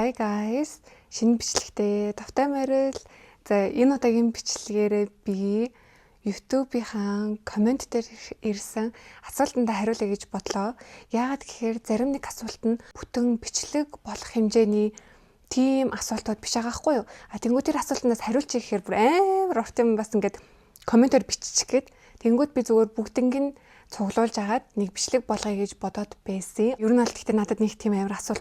Hi guys. Шинэ бичлэгтэй давтай морил. За энэ удаагийн бичлэгээр би YouTube-ийн коммент дээр ирсэн асуултанд хариулъя гэж бодлоо. Яагаад гэхээр зарим нэг асуулт нь бүтэн бичлэг болох хэмжээний тийм асуултууд биш байгаа хгүй юу? Тэнгүүд тэр асуултандаас хариулчих гэхээр бүр амар урт юм бас ингээд комментээр биччих гээд тэнгүүд би зүгээр бүгднийг нь цуглуулж агаад нэг бичлэг болгоё гэж бодоод байсан. Ер нь бол гэхдээ надад нэг тийм амар асуулт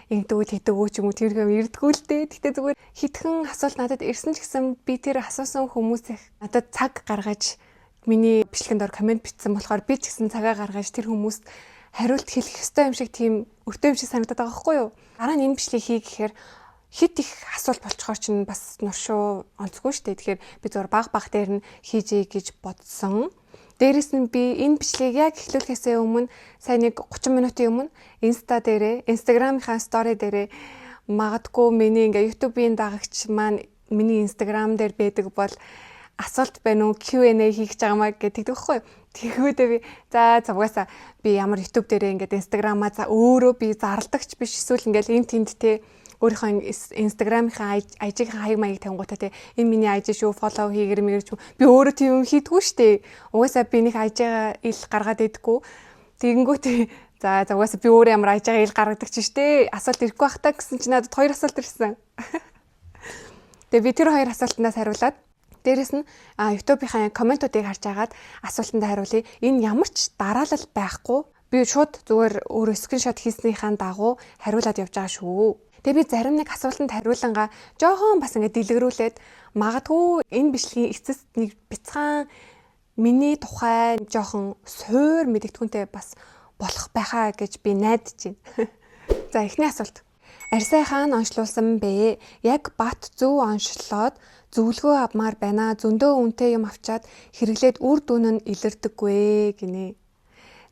ингэдэггүй тэгдэггүй ч юм уу тэр юм ирдэггүй л дээ. Гэхдээ зүгээр хитгэн асуулт надад ирсэн ч гэсэн би тэр асуусан хүмүүсийн надад цаг гаргаж миний бичлэгэнд ор коммент бичсэн болохоор би ч гэсэн цагаа гаргаж тэр хүмүүст хариулт хэлэх ёстой юм шиг тийм өртөө юм шиг санагдаад байгаа байхгүй юу? Дараа нь энэ бичлэгийг хий гэхээр хит их асуулт болчхоор чинь бас нуршуу онцгүй шүү дээ. Тэгэхээр би зөвөр баг дээр нь хийжээ гэж бодсон. Дээрээс нь би энэ бичлэгийг яг эхлүүлэхээс өмнө сайн нэг 30 минутын өмнө Instagram-ийнхаа story дээрээ магадгүй миний YouTube-ийн дагагч маань миний Instagram дээр байдаг бол асуулт байна уу Q&A хийх гэж байгаамаа гэдэг тэгэхгүй. Тэгэхүүдээ би угаасаа би ямар YouTube дээрээ Instagram-аа өөрөө би зардагч биш эсвэл энэ тенттэй өөрийнхөө Instagram-ийнхаа IG-ийн хаяг маяг тавингуудаа те энэ миний IG шүү фоллоу хийгэр мэгэрч би өөрөө тийм юм хийдгүү штэ. Угаасаа би нэг IG-гаа ил гаргаад идэггүй. Тэгэнгүүт угаасаа би өөрөө ямар IG-гаа ил гаргадаг ч штэ. Асуулт ирэхгүй бах та гэсэн чи надад хоёр асуулт ирсэн. Тэгээ би тэр хоёр асуултандаас хариулаад дээрэс нь YouTube-ийн комментуудыг харж агаад асуултанд хариулъя. Энэ ямар ч дараалал байхгүй. Би шууд зүгээр өөрөө скриншот хийснийхаа дагуу хариулаад явж байгаа шүү. Тэгээ би зарим нэг асуултанд хариулангаа жоохон бас дэлгэрүүлээд магадгүй энэ бичлэгийн эцэст нэг бяцхан миний тухай жоохон суур мэдэгдэхүүнтэй бас болох байхаа гэж би найдаж байна. За эхний асуулт. Арьсай хаан онцлуулсан бэ? Яг бат зөв онцлоод зөвлөгөө авмаар байна. Зөндөө үнэтэй юм авчаад хэрэглээд үр дүн нь илэрдэггүй гинэ.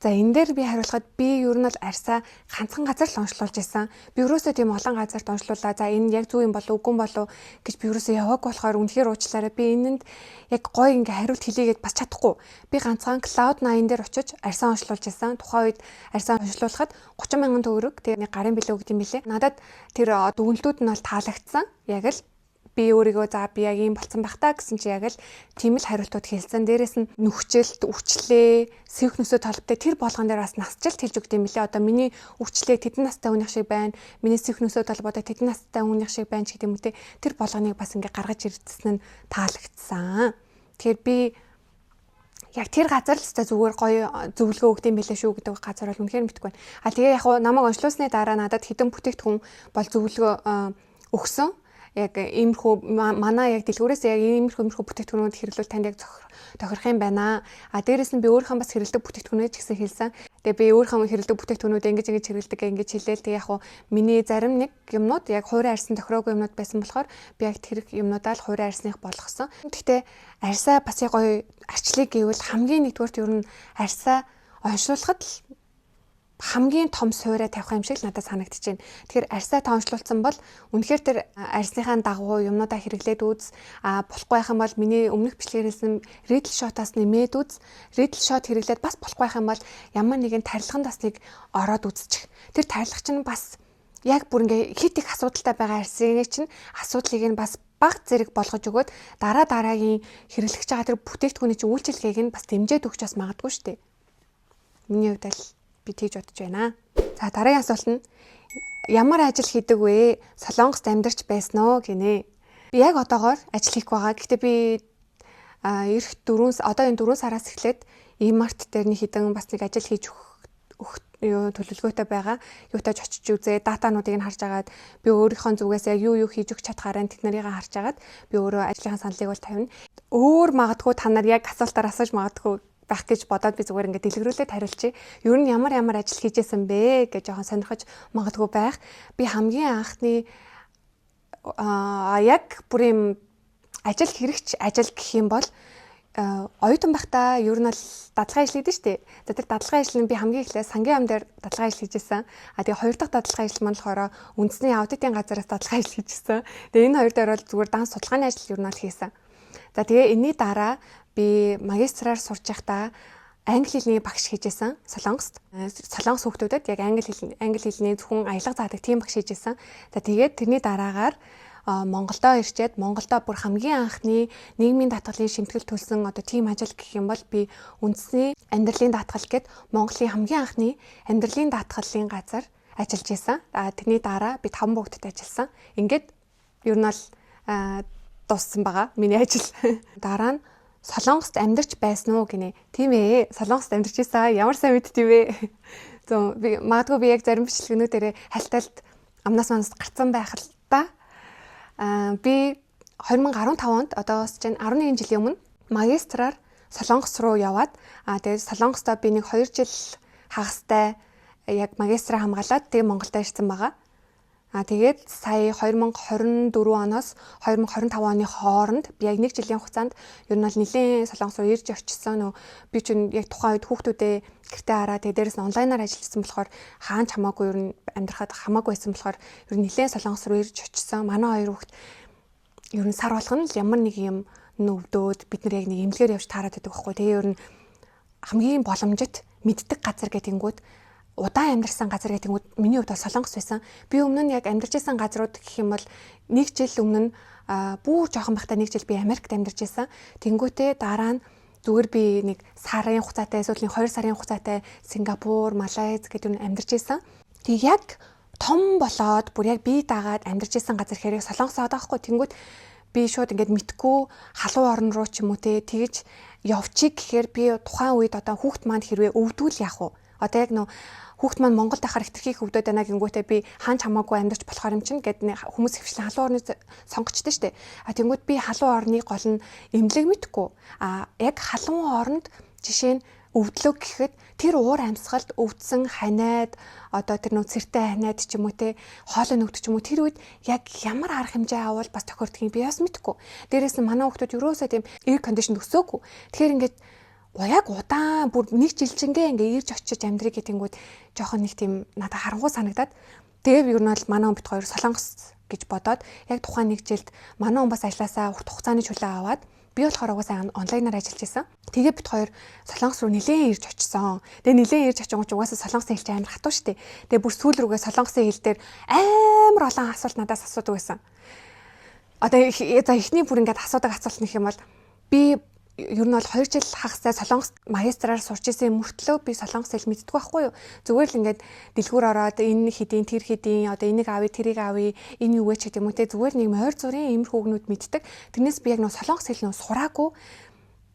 За энэ дээр би хариулахад би ер нь бол арьсаа ганцхан газар л онцлуулж байсан. Би ерөөсөө тийм олон газарт онцлууллаа. За энэ яг зөв юм болов үгүй болов гэж би ерөөсөө яваагүй болохоор үнэхээр уучлаарай. Би энэнд яг гоё хариулт хэлийгээд бас чадахгүй. Би ганцхан Cloud9 дээр очиж арьсаа онцлуулж байсан. Тухайн үед арьсаа онцлуулахад 30,000 төгрөг тэгээ нэг гарын билүү гэдэг юм билээ. Надад тэр дүгнэлтүүд нь бол таалагдсан. Яг л би өөрийгөө би яг юм болцсон байх та гэсэн чи яг л тийм л хариултууд хэлсэн. Дээрээс нь нүхчэлт, өвчлээ, сэвх нөсөө толбтой тэр болгон дээр бас насжилт хэлж өгд юм билээ. Одоо миний өвчлээ тэдэн настай хүнийх шиг байна. Миний сэвх нөсөө толботой тэдэн настай хүнийх шиг байна ч гэдэг юм үү те. Тэр болгоныг бас гаргаж ирдсэн нь таалагдсан. Тэгэхээр би яг тэр газар л зүгээр гоё зөвлөгөө өгд юм билээ шүү гэдэг газар бол үнэхээр мэдгүй байна. Тэгээ яг намайг онцлуулсны дараа надад хэдэн бүтээгдэхүүн бол зөвлөгөө өгсөн. Яг иймэрхүү манай яг дэлгүүрээс яг иймэрхүү бүтээгдэхүүнүүд хэрэглүүл танд яг тохирох юм байна. Дээрээс нь би өөрийнхөө бас хэрэглэдэг бүтээгдэхүүнээ ч гэсэн хэлсэн. Тэгээ би өөрийнхөө хэрэглэдэг бүтээгдэхүүнүүд ингэж хэрэглэдэг хэлээл тэгээ яг миний зарим нэг юмнууд яг хуурай арьсан тохироогүй юмнууд байсан болохоор би яг тэр юмнуудаа л хуурай арьсных болгосон. Гэхдээ арьсаа бас яг гоё арчлыг гэвэл хамгийн нэгдүгээрт ер нь арьсаа онцлуулахад л хамгийн том суурай тавих юм шиг л надад санагдчихэв. Тэгэхээр арьсаа тоончлуулсан бол үнэхээр тэр арьсныхаа дагуу юмнуудаа хэрэглээд үз. Болохгүй байх юм бол миний өмнөх бичлэгээр хэлсэн Riddle Shot-аас нэмээд үз. Riddle Shot хэрэглээд бас болохгүй байх юм бол ямар нэгэн тарилганд бас нэг ороод үзчих. Тэр тарилга чинь бас яг бүр хит их асуудалтай байгаа арьсыг чинь асуудлыг нь бас баг зэрэг болгож өгөөд дараагийн хэрэглэж байгаа тэр бүтээгдэхүүний чинь үйлчилгээг нь бас дэмжиж өгч бас магадгүй шүү дээ. Миний хувьд л би тийж бодож байна. За дараагийн асуулт нь ямар ажил хийдэг вэ? Солонгост амьдарч байсан уу гинэ. Би яг одоогоор ажил хийх байгаа. Гэхдээ би одоо энэ 4 сараас эхлээд E-Mart дээр нэг хідэн бас нэг ажил хийж өгөх төлөвлөгөөтэй байгаа. Юутай ч очиж үзээ, датануудыг нь харж агаад би өөрийнхөө зүгээс яг юу хийж өгч чадхаараа тэд нарыг харж агаад би өөрөө ажлынхаа саналыг бол тавина. Өөр магадгүй та нар яг асуултаар асууж магадгүй байх гэж бодоод би зүгээр дэлгэрүүлээд хариулчих. Ер нь ямар ажил хийжсэн бэ гэж жоохон сонирхож магадгүй байх. Би хамгийн анхны яг бүр юм ажил хэрэгч ажил гэх юм бол оюутан байхдаа ер нь л дадлагын ажил хийдэж штэ. За тэр дадлагын ажил нь би хамгийн эхлээд сангийн ам дээр дадлагын ажил хийжсэн. Тэгээ хоёр дахь дадлагын ажил маань болохоор үндэсний аудитын газараас дадлагын ажил хийжсэн. Тэгээ энэ хоёр дээр бол зүгээр данс судалгааны ажил ер нь л хийсэн. За тэгээ энэний дараа би магистраар сурч байхдаа англи хэлний багш хийжсэн Солонгост. Солонгос хүүхдүүдэд яг англи хэлний зөвхөн аялга заадаг тийм багш хийжсэн. За тэгээд тэрний дараагаар Монголдо ирчээд Монголдо бүр хамгийн анхны нийгмийн даатгалын шимтгэл төлсөн одоо тийм ажил гэх юм бол би үндэсний амьдралын даатгал гэд Монголын хамгийн анхны амьдралын даатгалын газар ажиллаж исэн. Тэрний дараа би 5 бүгдэд ажилласан. Ингээд ер нь бол дууссан байгаа миний ажил. Дараа нь Солонгост амьдарч байсан уу гинэ. Тийм ээ. Солонгост амьдарч байсан. Ямар сайн мэдтив вэ? Би магадгүй би яг зарим бичлэгнүүдээр хальталт амнаас манаас гарцсан байх л та. Би 2015 онд одоос чинь 11 жилийн өмнө магистраар Солонгос руу яваад тэгээд Солонгостоо би нэг 2 жил хагастай яг магистраа хамгаалаад тэгээд Монголд ирсэн байгаа. Тэгээд сая 2024 оноос 2025 оны хооронд би яг 1 жилийн хугацаанд ер нь бол нэлээд Солонгос руу ирж очсон. Би чинь яг тухайн үед хүүхдүүдээ гэртээ хараа тэгээд дээрэс нь онлайнаар ажилласан болохоор хаач хамаагүй ер нь амьдрахад хамаагүй байсан болохоор ер нь нэлээд Солонгос руу ирж очсон. Манай хоёр хүүхд ер нь сар болгоно л ямар нэг юм өвдөөд бид нар яг нэг эмнэлгээр явж таарад байдаг байхгүй. Тэгээ ер нь хамгийн боломжит мэддэг газар гэдэнгүүт удаан амьдарсан газар гэдэнгүүт миний хувьд Солонгос байсан. Би өмнө нь яг амьдарч байсан газрууд гэх юм бол 1 жил өмнө нь бүр жоохон байхдаа 1 жил би Америкт амьдарч байсан. Тэнгүүтээ дараа нь зүгээр би нэг сарын хугацаатай эсвэл 2 сарын хугацаатай Сингапур, Малайз гэдэг нь амьдарч байсан. Тэг яг том болоод бүр яг би дагаад амьдарч байсан газар хэрэг Солонгос байгаа байхгүй. Тэнгүүт би шууд ингээд мэдгүй халуун орн руу ч юм уу тэгж явчих гэхээр би тухайн үед одоо хүүхд маань хэрвээ өвдвөл яах вэ? Одоо яг нөө хүүхд маань Монголд ахаар хэтэрхий өвдөд байна гингүүтээ би хаач хамаагүй амьдарч болохоор юм чинь гэд хүмүүс хөвчлэн халуун орны сонгочтой штэ. Тэнгүүд би халуун орны гол нь эмнэлэг мэдгүй. Яг халуун оронд жишээ нь өвдлөө гэхэд тэр уур амьсгалд өвдсөн ханаад одоо тэр нөө цэртэй ханаад ч юм уу хоолой нөгдөг ч юм уу тэр үед яг ямар арга хэмжээ авал бас тохиордгийг би бас мэдгүй. Дээрээс нь манай хүүхдүүд ерөөсөө тийм air condition өсөөгүй. Тэгэхээр ингээд яг удаан бүр 1 жилчингээ ингээ ирж очиж амьдрыг гэтэнгүүд жоохон нэг тийм надад харангуй санагдаад тэгээ би ер нь бол манай хүн бит хоёр Солонгос гэж бодоод яг тухайн 1 жилд манай хүн бас ажилласаа урт хугацааны чөлөө аваад би болохоор угаасаа онлайнаар ажиллаж байсан. Тэгээ бит хоёр Солонгос руу нэлээд ирж очсон. Тэгээ нэлээд ирж очиж угаасаа солонгосын хэл чинь амар хатуу штэ. Тэгээ бүр сүүл рүүгээ солонгосын хэл дээр амар олон асуулт надаас асуудаг байсан. Одоо за эхний бүр ингээд асуудаг асуулт нэх юм бол би ер нь бол 2 жил хагастай Солонгост магистраар сурч исэн мөртлөө би солонгос хэл мэддэг байхгүй юу. Зүгээр л ингээд дэлгүүр ороод энэ хэдийн тэр хэдийн одоо энийг авъя тэрийг авъя энэ юу вэ ч гэдэг юм уу те зүгээр нэг морь зургийн иймэрхүү үгнүүд мэддэг. Тэрнээс би яг нөө солонгос хэл нөө сураагүй.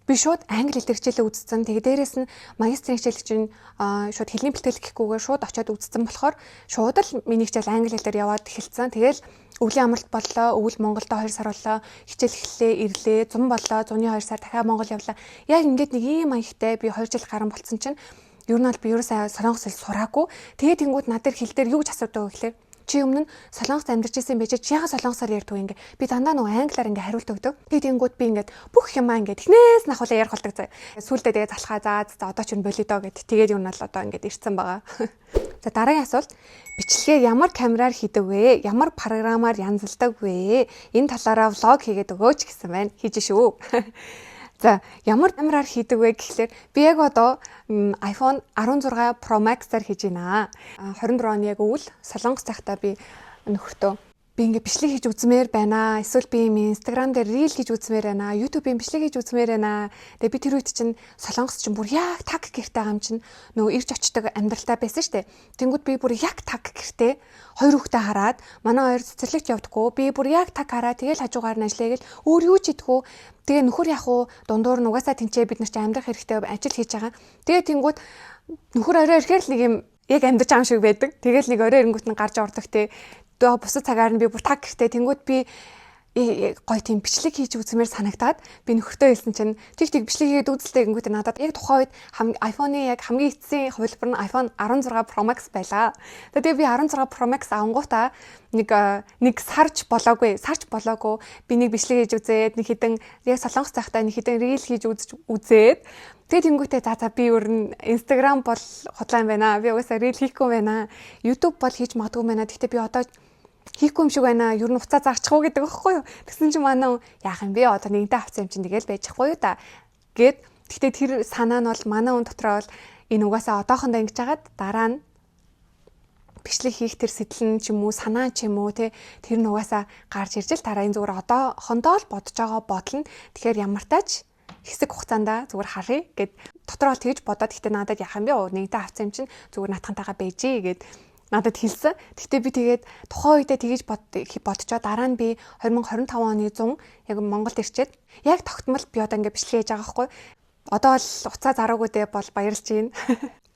Би шууд англи хэл хичээлээ үзсэн. Тэгээ дээрэс нь магистрийн хичээл чинь шууд хэлний бэлтгэл гэхгүйгээр шууд очиод үзсэн болохоор шууд л миний хичээл англи хэлээр яваад эхэлсэн. Тэгэл өвлийн амралт боллоо. Өвөл Монголдо 2 сар боллоо. Хичээл эхлэлээ, ирлээ. Зун боллоо. Зуны 2 сар дахиад Монгол явлаа. Яг ингээд нэг ийм маягтай би 2 жил гарan болцсон чинь ер нь бол би ерөөсөө солонгос хэл сураагүй. Тэгээ тэнгууд надад хэл дээр юу гэж асуудаг вэ гэхээр чи өмнө нь солонгост амьдарч ирсэн байж чи яга солонгосоор ярьдаг ингээ би дандаа нөгөө англиар ингээ хариулт өгдөг. Тэгээ тэнгууд би ингээ бүх юмаа ингээ технээс нахуулаа ярих болдог заа. Сүүлдээ тэгээ залхаа за одоо ч н болидоо гэд тэгээд юу нь бол одоо ингээ ирсэн байгаа. За дараагийн асуулт бичлэгээ ямар камераар хийдэг вэ? Ямар програмаар янзалдаг вэ? Энэ талаараа влог хийгээд өгөөч гэсэн байна. Хийж шүү. За ямар камераар хийдэг вэ гэхлээр би яг одоо iPhone 16 Pro Max-аар хийж байна. 24 оны яг өвөл Солонгос захта би нөхөртөө би ингээ бичлэг хийж үзмээр байна. Эсвэл би Instagram дээр reel хийж үзмээр байна. YouTube-ийн бичлэг хийж үзмээр байна. Тэгээ би тэр үед чинь Солонгос чинь бүр яг таг гэртэй байгаа юм чинь нөгөө ирж очдог амьдралтай байсан штэ. Тэнгүүд би бүр яг таг гэртэй хоёр хүүхдээ хараад манай хоёр цэцэрлэгт явдаггүй. Би бүр яг таг хараад тэгэл хажуугаар нь ажиллая гэл өөр юу ч идэхгүй. Тэгээ нөхөр яах вэ? Дундуур нь угаасаа тэнцээ бид нар чи амьдрах хэрэгтэй ажил хийж байгаа. Тэгээ тэнгүүд нөхөр орой ирэхээр л нэг юм яг амьдч аим шиг байдаг. Тэгэл нэг орой ирэнгүүт нь гарч ордог те. Тэгээ бусад цагаар нь би бүр таг гэртээ тэнгүүд би гоё тийм бичлэг хийж үзмээр санагдаад би нөхөртөө хэлсэн чинь тэг бичлэг хийгээд үзэлтэй гингүүт надад яг тухайн үед iPhone-ы яг хамгийн эцсийн хувилбар нь iPhone 16 Pro Max байлаа. Тэгээ би 16 Pro Max авангуудаа нэг сарж болоогүй би нэг бичлэг хийж үзээд нэг хідэн яг солонгос захтай нэг хідэн reel хийж үзээд тэгээ тэнгүүтээ за би өөр нь Instagram бол худлаа юм байна. Би угаасаа reel хийхгүй байна. YouTube бол хийж магадгүй байна. Гэхдээ би одоо хийхгүй юм шиг байна. Ер нь уцаа заагчих уу гэдэг байхгүй юу. Тэгсэн чинь манай яах юм бэ? Одоо нэгэнтээ авсан юм чинь тэгэл байж ахгүй юу та. Гэт Гэхдээ тэр санаа нь бол манай хүн дотроо бол энэ угаасаа одоохондоо ингэж хагаад дараа нь бичлэг хийх тэр сэтлэн ч юм уу санаа ч юм уу тэр нь угаасаа гарч ирж л дараа энэ зүгээр одоохондоо л бодож байгаа бодол нь тэгэхээр ямар тач хэсэг хугацаанд зүгээр харъя гэд дотроо л тэгж бодоод гэхдээ надад яах юм бэ? Нэгдээ авсан юм чинь зүгээр натхантайгаа байжээ гэд надад хэлсэн. Гэхдээ би тэгээд тухайн үедээ тэгж бодчоо дараа нь би 2025 оны 100 яг Монголд ирчээд яг тогтмол би одоо ингээд бичлэг хийж байгаа байхгүй. Одоо бол уцаа зараагүй дээ бол баярлж байна.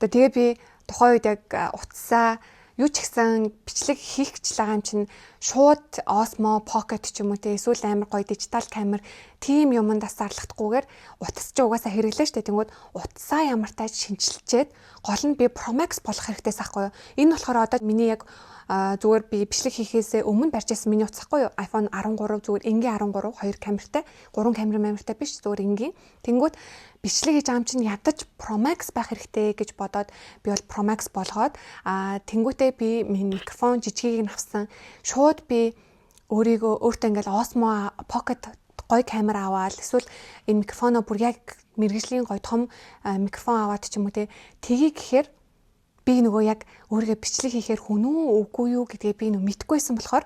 Тэгээ би тухайн үед яг уцаа юу ч гэсэн бичлэг хийх гэж байгаа юм чинь шууд Osmo Pocket ч юм уу те эсвэл амар гоё дижитал камер тийм юмд тасаарлахдаггүйгээр утас ч угаасаа хэрэглээ штэ тэнгүүд утсаа ямар тааж шинжилчээд гол нь би Pro Max болох хэрэгтэйс ахгүй юу. Энэ болохоор одоо миний яг зүгээр би бичлэг хийхээсээ өмнө барьж байсан миний утас ахгүй юу. iPhone 13 зүгээр энгийн 13 2 камертай 3 камертай биш зүгээр энгийн. Тэнгүүд бичлэг хийж байгаа юм чинь ядаж Pro Max байх хэрэгтэй гэж бодоод би бол Pro Max болгоод тэнгүүтээ би микрофон жижигийг нь авсан. Шууд би өөртөө ингээл Osmo Pocket гоё камер аваад эсвэл энэ микрофоноо бүр яг мэргэжлийн гоё том микрофон аваад ч юм уу тгий гэхээр би нөгөө яг өөрийгөө бичлэг хийхээр хүн үү үгүй юу гэдгээ би нөгөө мэдгүйсэн болохоор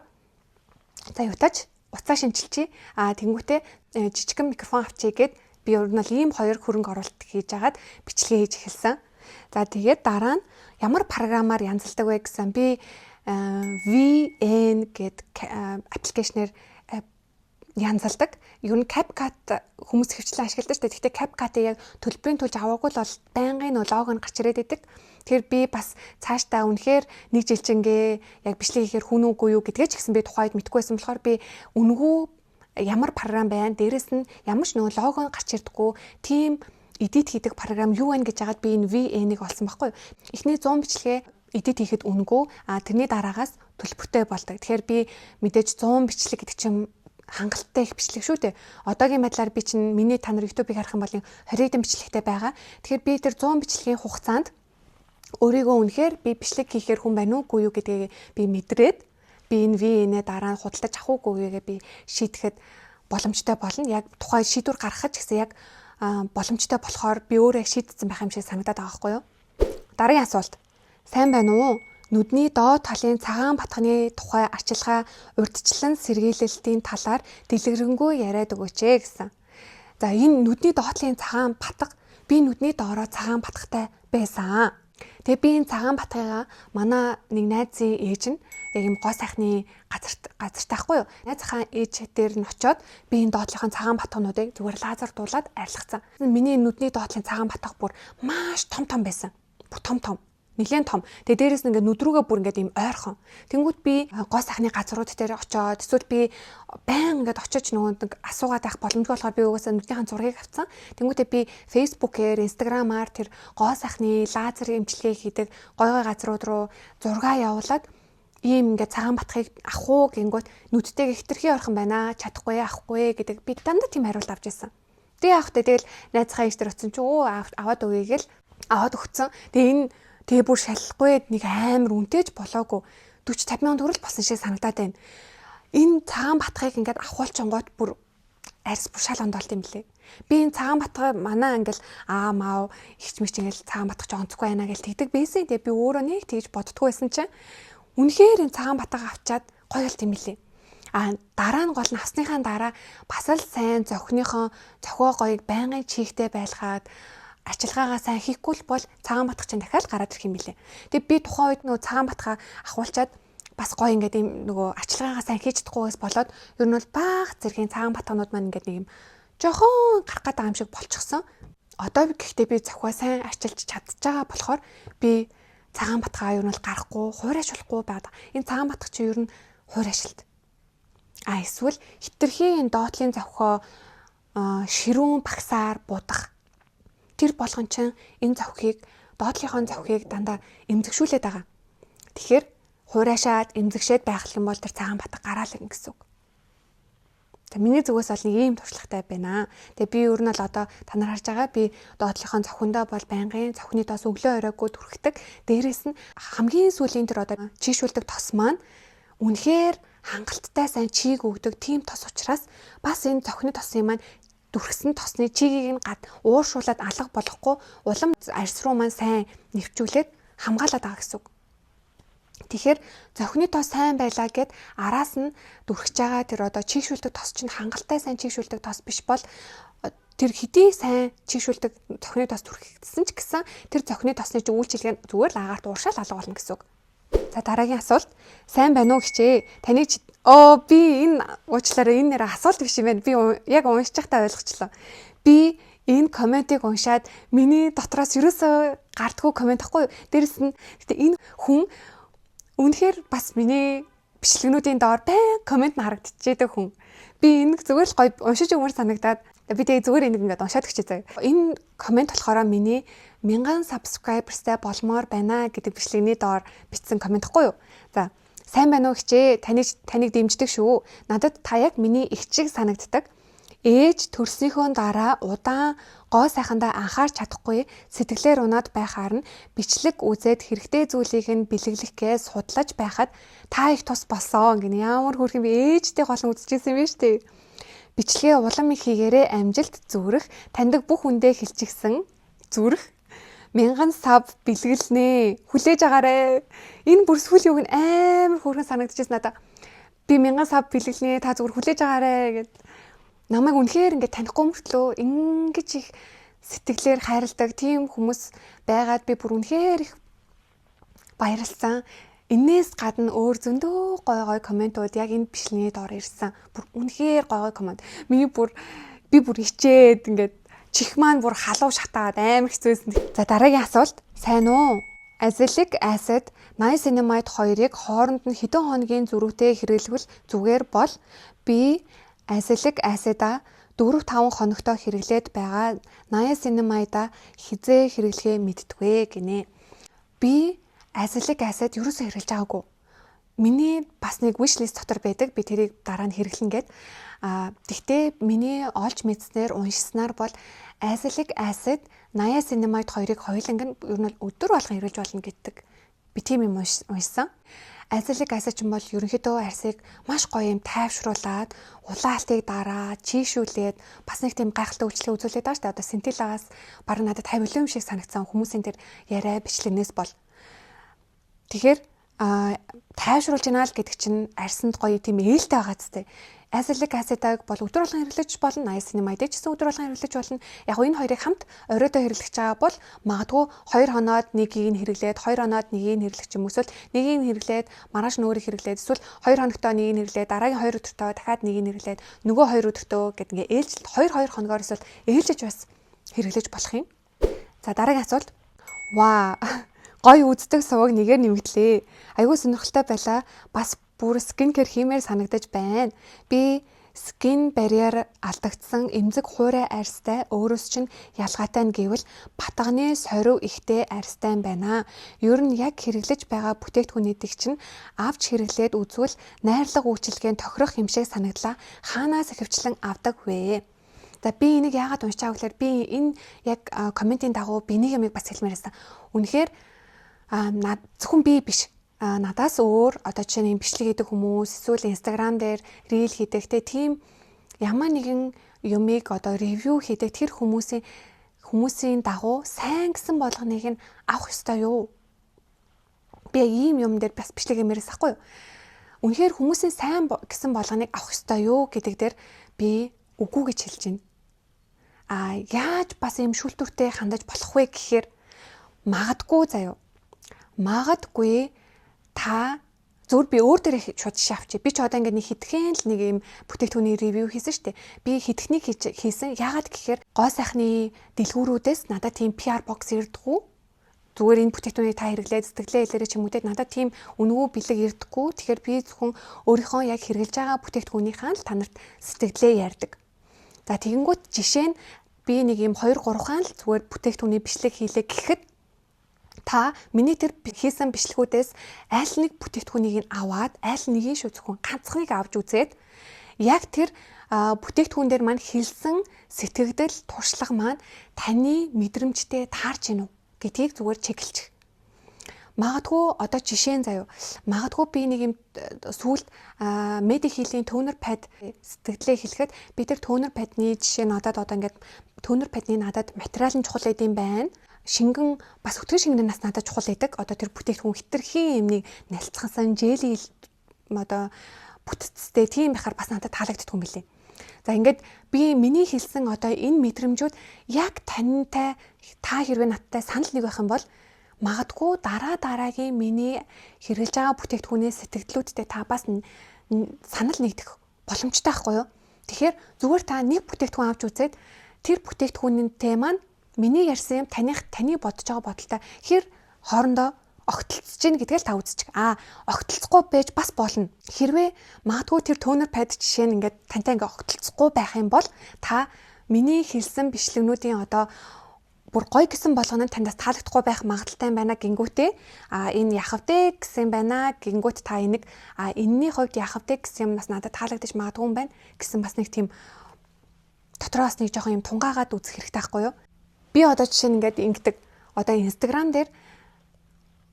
за ютаж уцаа шинжилчихье. Тэнгүүтээ жижигхэн микрофон авчий гэд би ер нь л ийм хоёр хөрөнгө оруулалт хийж агаад бичлэгээ хийж эхэлсэн. За тэгээд дараа нь ямар програмаар янзалдаг вэ гэсэн би VN гэдэг аппликейшнээр янзалдаг. Ер нь CapCut хүмүүс хөвчлэн ашигладаг шүү дээ. Гэхдээ CapCut-ыг яг төлбөрийн төлж аваагүй л бол байнгын лого нь гарч ирээд идэг. Тэгэхээр би бас цаашдаа үнэхээр нэг жилчингээ яг бичлэг хийхээр хүн үгүй юу гэдгээ ч гэсэн би тухайд мэдгүйсэн болохоор би үнгүү ямар програм байна. Дээрэс нь ямар ч нөгөө лого гарч ирдэггүй тийм эдит хийдэг програм юу вэ гэж хагаад би энэ VN-ыг олсон байхгүй юу. Эхний 100 бичлэгээ эдит хийхэд үнгүү. Тэрний дараагаас төлбөртэй болдог. Тэгэхээр би мэдээж 100 бичлэг гэдэг чинь хангалттай их бичлэг шүү дээ. Одоогийн байдлаар би чинь миний та нар YouTube-ыг харах юм бол 20 хэдэн бичлэгтэй байгаа. Тэгэхээр би тэр 100 бичлэгийн хугацаанд өөрийгөө үнэхээр би бичлэг хийхээр хүн байна уугүй юу гэдгийг би мэдрээд би энэ VN-ээ дараа нь худалдаж авах уугүйгээ би шийдэхэд боломжтой болно. Яг тухайн шийдвэр гаргахад ч гэсэн яг боломжтой болохоор би өөрөө шийдсэн байх юм шиг санагдаад байгаа байхгүй юу? Дараагийн асуулт. Сайн байна уу? Нүдний доод талын цагаан батганы тухай арчилгаа урьдчилан сэргийлэлтийн талаар дэлгэрэнгүй яриад өгөөч гэсэн. За энэ нүдний доод талын цагаан батга би нүдний доороо цагаан батгатай байсан. Тэгээ би энэ цагаан батгайгаа манай нэг найзын ээж нь яг юм гоо сайхны газар таахгүй юу? Найзынхаа ээж дээр нь очиод би энэ доотлынхаа цагаан батгануудыг зүгээр лазер дуулаад арилгацсан. Миний нүдний доотлын цагаан батга бүр маш том байсан. Бүр том. Нилээн том. Тэгээ дээрэс нь ингээд нүд рүүгээ бүр ингээд юм ойрхон. Тэнгүүд би гоо сайхны газрууд дээр очиод эсвэл би байн ингээд очиж нэг асуугаад байх боломжгүй болохоор би угаасаа нүднийхэн зургийг авсан. Тэнгүүдээ би Facebook-ээр, Instagram-аар тэр гоо сайхны лазер эмчилгээ хийдэг гой газрууд руу зураг явуулаад ийм ингээд цагаан батхыг авах уу гингүүт нүдтэйг хитрхи ойрхон байна. Чадахгүй авахгүй гэдэг би дандаа тийм хариулт авч ирсэн. Тэгээ авахтай тэгэл найзхаа ээж дээр очсон чи аваад өгье гэл аваад өгцөн. Тэгээ бүр шалахгүй нэг амар үнэтэйж болоогүй 40-50 мянган төгрөг болсон шиг санагдаад байна. Энэ цагаан батгыг ингээд авахулчингууд бүр арьс бүр шал ондоолт юм лээ. Би энэ цагаан батгай манай ангил маав ихчмич ингээд цагаан батгах ч онцгүй байна гэж тэгдэг байсан. Тэгээ би өөрөө нэг тэгж боддгоо байсан чинь үнэхээр энэ цагаан батгыг авчаад гоё болт юм лээ. Дараа нь гол нь авсныхаа дараа бас л сайн зохио гоёг байнгын чихтэй байлгаад арчилгаагаа сайн хийхгүй бол цагаан батгах чинь дахиад гараад ирэх юм билээ. Тэгээ би тухайн үед нөгөө цагаан батгаа ахуулчаад бас гоё ингээд юм нөгөө арчилгаагаа сайн хийж чадахгүйгээс болоод ер нь бол баах зэргийн цагаан батганууд маань ингээд нэг юм жохон гарах гэдэг юм шиг болчихсон. Одоо гэхдээ би зохио сайн арчилж чадчихагаа болохоор би цагаан батгаа ер нь бол гарахгүй, хуурайшуулахгүй байдаг. Энэ цагаан батгах чинь ер нь хуурайшилт. Эсвэл хитрхи энэ доотлын зохио ширүүн багсаар будах тэр болгон чинь энэ завхийг доотлынхон завхийг дандаа эмзэгшүүлээд байгаа. Тэгэхээр хуурайшаад эмзэгшээд байх юм бол тэр цагаан батга гараална гэсэн үг. За миний зүгээс бол нэг ийм туршлагатай байна. Тэгээ би ер нь л одоо та нар харж байгаа би доотлынхон завхиндаа бол байнгын завхины доос өглөө оройгүй түрхдэг. Дээрээс нь хамгийн сүүлийн тэр одоо чийшүүлдэг тос маань үнэхээр хангалттай сайн чийг өгдөг тийм тос учраас бас энэ завхины тосын маань дүрхсэн тосны чигийг нь ууршуулад алга болохгүй улам арьс руу маань сайн нэвчүүлээд хамгаалаад байгаа гэсэн үг. Тэгэхээр зохины тос сайн байлаа гэд араас нь дүрхэж байгаа тэр одоо чийгшүүлдэг тос чинь хангалттай сайн чийгшүүлдэг тос биш бол тэр хэдий сайн чийгшүүлдэг зохины тос дүрхэгдсэн ч гэсэн тэр зохины тосны үйлчилгээ нь зүгээр л агаарт ууршаал алга болно гэсэн үг. За дараагийн асуулт. Сайн байна уу гэчээ. Таны би энэ уучлаарай энэ нэр асуулт биш юм байна. Би яг уншиж байхдаа ойлгочлоо. Би энэ комментиг уншаад миний дотроос ерөөсөө гардггүй коммент ахгүй. Дээрэс нь энэ хүн үнэхээр бас миний бичлэгнүүдийн доор байн коммент харагдчихэдэг хүн. Би энэ зүгээр л гоё уншиж өгмөр санагдаад би тэгээ зүгээр энийг ингээд уншаад өгчээ заяа. Энэ коммент болохоор миний 1000 subscribersтай болмоор байна гэдэг бичлэгний доор бичсэн коммент хгүй юу. За сайн байна уу гэчээ. Таныг дэмждэг шүү. Надад та яг миний их чиг санагддаг. Ээж төрснийхөө дараа удаан гоо сайхандаа анхаарч чадахгүй сэтгэлээр унаад байхаар нь бичлэг үзээд хэрэгтэй зүйлийг нь бэлэглэхгээ судлаж байхад та их тус болсон гин ямар хөрх юм бэ ээжтэй голон үзчихсэн юм байна шүү дээ. Бичлэгээ улам их хийгээрээ амжилт зүрх таньдаг бүх хүндээ хэлчихсэн зүрх 1000 саб бэлгэлнэ хүлээж агаарэ. Энэ бүр сүүлийн үг нь амар хөргөн санагдчихсан надаа. Би 1000 саб бэлгэлнэ та зүгээр хүлээж агаарэ гэд намайг үнэхээр ингээд танихгүй мөртлөө ингэж их сэтгэлээр хайрладаг тийм хүмүүс байгаад би бүр үнэхээр их баярлсан. Энээс гадна өөр зөндөө гой комментууд яг энэ бичлэгийн доор ирсэн. Бүр үнэхээр гой коммент. Би бүр хичээд ингээд чих маань бүр халуун шатаад амар хэцүүсэн. За дараагийн асуулт. Сайн уу? Azelaic acid, niacinamide хоёрыг хооронд нь хэдэн хоногийн зөрүүтэй хэрэглэвэл зүгээр бол би Azelaic acid-а 4-5 хоногтой хэрэглээд байгаа niacinamide-а хизээ хэрэглэхээ мэдтгвэ гинэ. Би Azelaic acid ерөөсөө хэрэглэж байгаагүй. Миний бас нэг wish list дотор байдаг. Би тэрийг дараа нь хэрэглэн гээд. Тэгтээ миний олж мэдснээр уншснаар бол Azelaic acid, niacinamide хоёрыг хоёуланг нь ер нь өдөр болгон хэрэглэж болно гэдэг. Би тийм юм уншсан. Azelaic acid ч юм бол ерөнхийдөө арьсыг маш гоё юм тайвшруулад, улаалтыг дараад, чийшүүлээд бас нэг тийм гайхалтай үйлчлэг үзүүлээд байгаа шүү дээ. Одоо синтилагаас баг надад тавилан юм шиг санагдсан хүмүүсийн тэр яриа бичлэгнээс бол. Тэгэхээр тайвшруулж гинэ л гэдэг чинь арьсанд гоё тийм ээлтэй байгаа зү. Azelaic acid-аг бол өдөр болгон хэрэглэж болно. Niacinamide ч гэсэн өдөр болгон хэрэглэж болно. Яг энэ хоёрыг хамт оройдоо хэрэглэж байгаа бол магадгүй 2 хоноод нэгийг нь хэрэглээд 2 хоноод нэгийг нь хэрэглэх юм эсвэл нэгийг нь хэрэглээд маргааш нөөрийг хэрэглээд эсвэл 2 хоногтой нэгийг нь хэрэглээд дараагийн 2 өдөртөө дахиад нэгийг нь хэрэглээд нөгөө 2 өдөртөө гэдэг ингээ ээлжилт 2 хоногоор эсвэл ээлжиж бас хэрэглэж болох юм. За дараагийн асуулт. Ваа. Гоё үздэг суваг нэгээр нэмэгдлээ. Айгуу сонирхолтой байлаа. Бас бүр скинкер хиймээр санагдаж байна. Би скин барьер алдагдсан эмзэг хуурай арьстай өөрөөс чинь ялгаатай нь гэвэл батганы сорив ихтэй арьстай байна. Ер нь яг хэрэглэж байгаа бүтээгдэхүүнүүдийг чинь авч хэрэглээд үзвэл найрлага үйлчилгээнд тохирох юм шиг санагдлаа. Хаанаас ихэвчлэн авдаг вэ? За би энийг яагаад уншиж байгаа гэхээр би энэ яг комментийн дагуу би нэг юмыг бас хэлмээр байсан. Үнэхээр зөвхөн би биш. Надаас өөр одоо жишээ нь бичлэг хийдэг хүмүүс эсвэл Instagram дээр reel хийдэг тийм ямар нэгэн юмыг одоо ревю хийдэг тэр хүмүүсийн дагуу сайн гэсэн болгоныг нь авах ёстой юу? Би ийм юм дээр бас бичлэг юмэрээс ахгүй юу? Үнэхээр хүмүүсийн сайн гэсэн болгоныг авах ёстой юу гэдэг дээр би үгүй гэж хэлж байна. Яаж бас ийм шүүлтүртэй хандаж болох вэ гэхээр магадгүй заяа. Магадгүй та зөвөр би өөр дээр шууд жишээ авчи. Би ч одоо ингээд нэг хитгэн л нэг юм бүтээгдэхүүний ревю хийсэн шүү дээ. Би хитгэнийг хийсэн. Яагаад гэхээр гоо сайхны дэлгүүрүүдээс надад тийм PR box ирдэггүй. Зүгээр энэ бүтээгдэхүүнийг та хэрэглээд сэтгэлээ илэрээ ч юм уу те надад тийм үнэгүй бэлэг ирдэггүй. Тэгэхээр би зөвхөн өөрийнхөө яг хэрэглэж байгаа бүтээгдэхүүнийхаа л танарт сэтгэлээ ярьдаг. За тэгэнгүүт жишээ нь би нэг юм 2 3 хаан л зүгээр бүтээгдэхүүний бичлэг хийлээ гэхэд та миний тэр хийсэн бичлэгүүдээс аль нэг бүтээгдэхүүнийг нь аваад аль нэгийг шүү зөвхөн ганцхныг авч үзээд яг тэр бүтээгдэхүүн дээр маань хэлсэн сэтгэгдэл туршлага маань таны мэдрэмжтэй таарч гинүү гэдгийг зүгээр чеклэж. Магадгүй одоо жишээ нь заяа. Магадгүй би нэг юм сүүлд меди хийлийн тонер пад сэтгэлээ хэлэхэд би тэр тонер падны жишээ надад одоо ингээд тонер падны надад материал нь чухал гэдэм байна. Шингэн бас өтгөн шингэнээс надад чухал байдаг. Одоо тэр бүтээгдэхүүн хитрхи юмныг нальцгасан жели одоо бүтцтэй тийм байхаар бас надад таалагддаг юм билээ. За ингээд би миний хэлсэн одоо энэ мэдрэмжүүд яг тантай та хэрвээ надтай санал нэг байх юм бол магадгүй дараагийн миний хэрэглэж байгаа бүтээгдэхүүнээ сэтгэлдлүүдтэй та бас санал нэгдэх боломжтой байхгүй юу? Тэгэхээр зүгээр та нэг бүтээгдэхүүн авч үзээд тэр бүтээгдэхүүнтэй маань миний ярьсан юм таны бодож байгаа бодолтой хэр хоорондоо огтлцож гин гэдгээл та үзчих. Огтлцохгүй байж бас болно. Хэрвээ магадгүй тэр тонер пад жишээ нь ингээд тантай ингээд огтлцохгүй байх юм бол та миний хэлсэн бичлэгнүүдийн одоо бүр гоё гэсэн болгоно танаас таалагдахгүй байх магадaltaй байна гингүүтээ энэ яхавтэй гэсэн байна гингүүт та энийг энэний хувьд яхавтэй гэсэн юм бас надад таалагдаж магадгүй юм байна гэсэн бас нэг тийм дотроос нэг жоохон юм тунгаагаад үзэх хэрэгтэй байхгүй юу? Би одоо жишээ нь ингээд ингэдэг одоо Instagram дээр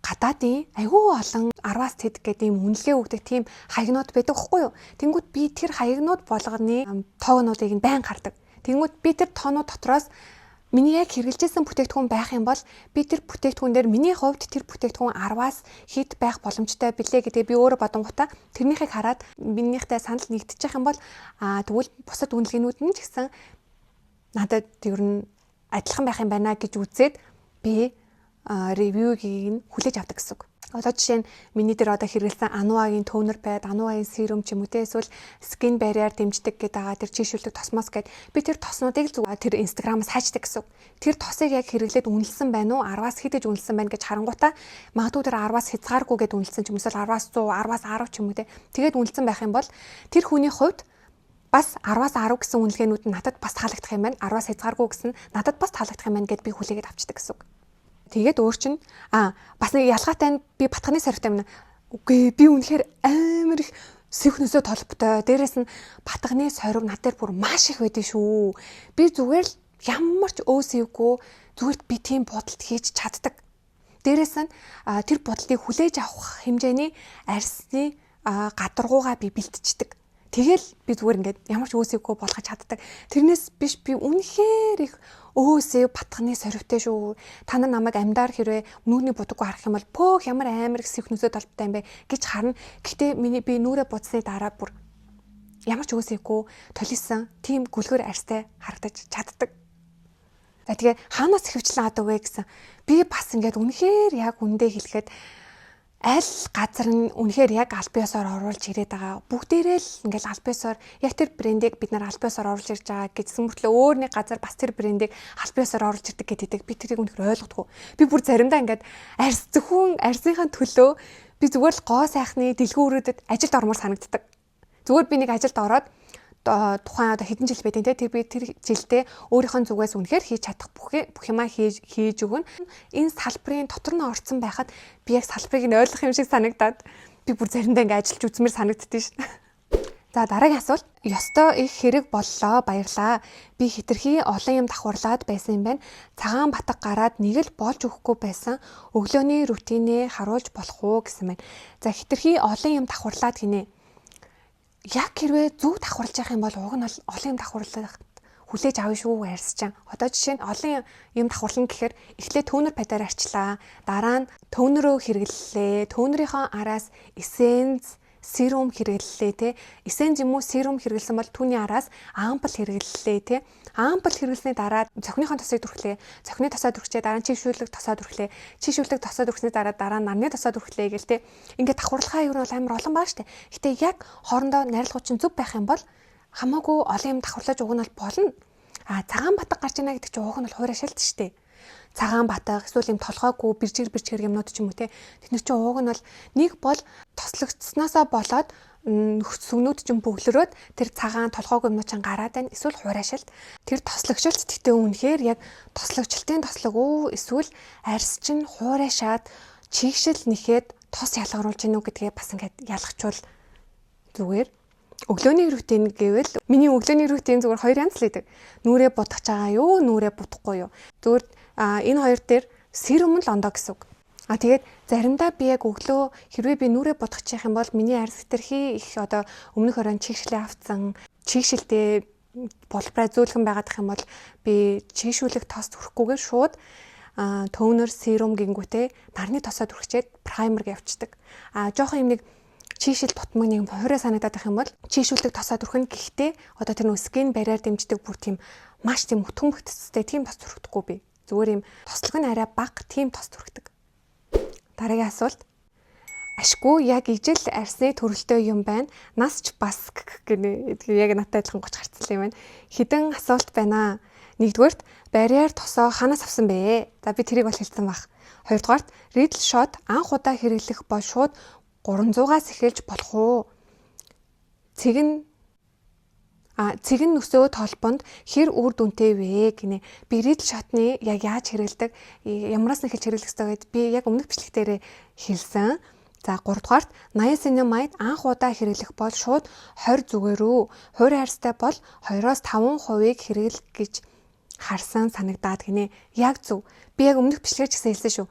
гадаадын айгүй олон 10-аас тэд гэдэг юм үнэлгээ өгдөг тийм хаягнууд байдаг байхгүй юу? Тэнгүүд би тэр хаягнууд болгоны тоонуудыг нь байн гардаг. Тэнгүүд би тэр тоонууд дотроос миний яг хэрэгжилсэн бүтээгдэхүүн байх юм бол би тэр бүтээгдэхүүн дээр миний хувьд тэр бүтээгдэхүүн 10-аас хэд байх боломжтой билээ гэдэг би өөрөө бодонгуудаа тэрнийхийг хараад минийхтэй санал нэгдчих юм бол тэгвэл бусад үнэлгээнүүд нь ч гэсэн надад ер нь адилхан байх юм байна гэж үзээд би ревюгийг нь хүлээж авдаг гэсэн үг. Одоо жишээ нь миний дээр одоо хэрэглэсэн Anuaгийн toner pad, Anuaгийн serum ч юм уу те эсвэл skin barrier дэмждэг гэдэг байгаа тэр чийшүүлдэг тосмоос гээд би тэр тоснуудыг л тэр Instagram-аас хайчдаг гэсэн. Тэр тосыг яг хэрэглээд үнэлсэн байна уу? 10-аас хэдэж үнэлсэн байна гэж харангуйтаа магадгүй тэр 10-аас хязгааргүй гэд үнэлсэн ч юм уу эсвэл 10-аас 100, 10-аас 10 ч юм уу те. Тэгээд үнэлсэн байх юм бол тэр хүний хувьд бас 10-аас 10 гэсэн үнэлгээнүүд нь надад бас таалагдах юм байна. 10-аас хязгааргүй гэсэн надад бас таалагдах юм байна гэд би хүлээгээд авчдаг гэсэн. Тэгээд өөр чинь бас нэг ялгаатай нь би батханы сорвтой юм. Үгүй би үнэхээр амар их сэвхнөөсөө толботой. Дээрээс нь батханы сорив над дээр бүр маш их байдэн шүү. Би зүгээр л ямар ч өөсөйгүй зүгээр би тийм бодолт хийж чаддаг. Дээрээс нь тэр бодлыг хүлээж авах хэмжээний арьсны гадаргуугаа би бэлтждэг. Тэгэл би зүгээр ингээд ямар ч өөсөйгүй болгож чаддаг. Тэрнээс биш би үнэхээр их өөсөө батханы сорвтой шүү. Та нар намайг амьдаар хэрвээ нүүрний будаггүй харах юм бол пөөх ямар амар их сэвхнөөсөө толботой юм бэ гэж харна. Гэхдээ би нүрээ будсны дараа бүр ямар ч өөсөйгүй толисон тийм гүлгөр арьстай харагдаж чаддаг. За тэгээ хаанаас ихвчлэн адаг вэ гэсэн. Би бас ингээд үнэхээр яг үндэ хэлэхэд аль газар нь үнэхээр яг альбиосоор оруулж ирээд байгаа. Бүгдээрээ л ингээл альбиосоор яг тэр брендийг бид нар альбиосоор оруулж ирж байгаа гэсэн мөртлөө өөр нэг газар бас тэр брендийг альбиосоор оруулж ирдэг гэдэг би тэрийг үнэхээр ойлгодгүй. Би бүр заримдаа ингээд арьс зөвхөн арьсынхаа төлөө би зүгээр л гоо сайхны дэлгүүрүүдэд ажилд ормоор санагддаг. Зүгээр би нэг ажилд ороод тухайн одоо хэдэн жил байдیں۔ Тэр би тэр жилдээ өөрийнхөө зүгээс үнэхээр хийж чадах бүх юмаа хийж өгнө. Энэ салбарын дотор нь орцсон байхад би яг салбарыг нь ойлгох юм шиг санагдаад би бүр заримдаа ингээ ажиллаж үзмээр санагддээ шин. За дараагийн асуулт. Ёстой их хэрэг боллоо, баярлаа. Би хитрхи олон юм давхарлаад байсан юм байна. Цагаан батга гараад нэг л болж өгөхгүй байсан. Өглөөний рутинээ харуулж болох уу гэсэн байна. За хитрхи олон юм давхарлаад гинэ. Яг хэрвээ зөв давхарлаж явах юм бол уг нь олон юм давхарлах хүлээж авна шүү ярьсчаа. Одоо жишээ нь олон юм давхарлана гэхээр эхлээд тонер падаар арчлаа. Дараа нь тонерөө хэрэглэлээ. Тонерийнхоо араас эссенц, серум хэрэглэлээ те. Эссенц юм уу серум хэрэглэсэн бол түүний араас ампул хэрэглэлээ те. Ампул хэрэглэсний дараа цохиныхон тосыг дүрхлээ. Цохины тосоо дүрхчээ дараа нь чийшүүлэг тосоо дүрхлээ. Чийшүүлэг тосоо дүрхсний дараа нь нарны тосоо дүрхлээ гэл те. Ингээд давхарлахаа юу нь бол амар олон баа штэ. Гэтэ яг хоорондоо найрлагууд чинь зөв байх юм бол хамаагүй олон юм давхарлаж уг нь бол болно. Цагаан батга гарч ийна гэдэг чинь уг нь бол хуурай шалт штэ. Цагаан батга эсвэл юм толгойгүй бэрчгэр юмнууд ч юм уу те. Тэд нар чинь уг нь бол нэг бол тослогдсноосоо болоод сүгнүүд чинь бөглөрөөд тэр цагаан толгойг юмнууд чинь гараад байна. Эсвэл хуурайшилт. Тэр тослогчлт гэхдээ үнэхээр яг тослогчлтын тослог үү эсвэл арьс чинь хуурайшаад чигшил нэхэд тос ялгаруулж гинүү гэдгээ бас ингээд ялгчвал зүгээр. Өглөөний рутин гэвэл миний өглөөний рутин зүгээр хоёр янз л байдаг. Нүрээ будах байгаа юу, нүрээ будахгүй юу. Зүгээр энэ хоёр дээр серум л ондоо гэсэн үг. Тэгээд заримдаа би яг өглөө хэрвээ би нүрээ бодчих юм бол миний арьс хэтэрхий их одоо өмнөх оройн чигшлээ авцсан, чигшилтэй болбраа зөөлхөн байгаад их юм бол би чигшүүлэх тос түрхгүйгээр шууд тонер серум гингүүтэй нарны тосоо түрхчээд праймер явчихдаг. Жоохон юм нэг чигшил тутмаг нэг хоороо санагдаад байх юм бол чигшүүлдэг тосоо түрхэн гэхдээ одоо тэр нөө скин барьаар дэмждэг бүр тийм маш тийм өтгөн бүтцтэй тийм тос түрхэхгүй би. Зүгээр юм тослог нь арай бага тийм тос түрхдэг. Дараагийн асуулт. Ашгүй яг ижил арсны төрөлтэй юм байна. Нас ч бас гэнэ яг надтай адилхан гоч гарцсан юм байна. Хідэн асуулт байна. Нэгдүгээрт барьяар тосоо ханаас авсан бэ? За би тэрийг бол хэлсэн баг. Хоёрдугаарт Riddle shot анх удаа хэрэглэх бол шууд 300-аас эхэлж болох уу? Цэг нь нөсөө толбонд хэр үр дүнтэй вэ гинэ. Би Riddle shot-ны яг яаж хэрэглэдэг, ямараас нь эхэлж хэрэглэх ёстой гэдээ би яг өмнөх бичлэгтэрээ хэлсэн. За 3 дугаарт niacinamide анх удаа хэрэглэх бол шууд 20 зүгээрүү. Хуурай арьстай бол 2-5% хэрэглэх гэж харсан санагдаад гинэ. Яг зөв. Би яг өмнөх бичлэгээр ч гэсэн хэлсэн шүү.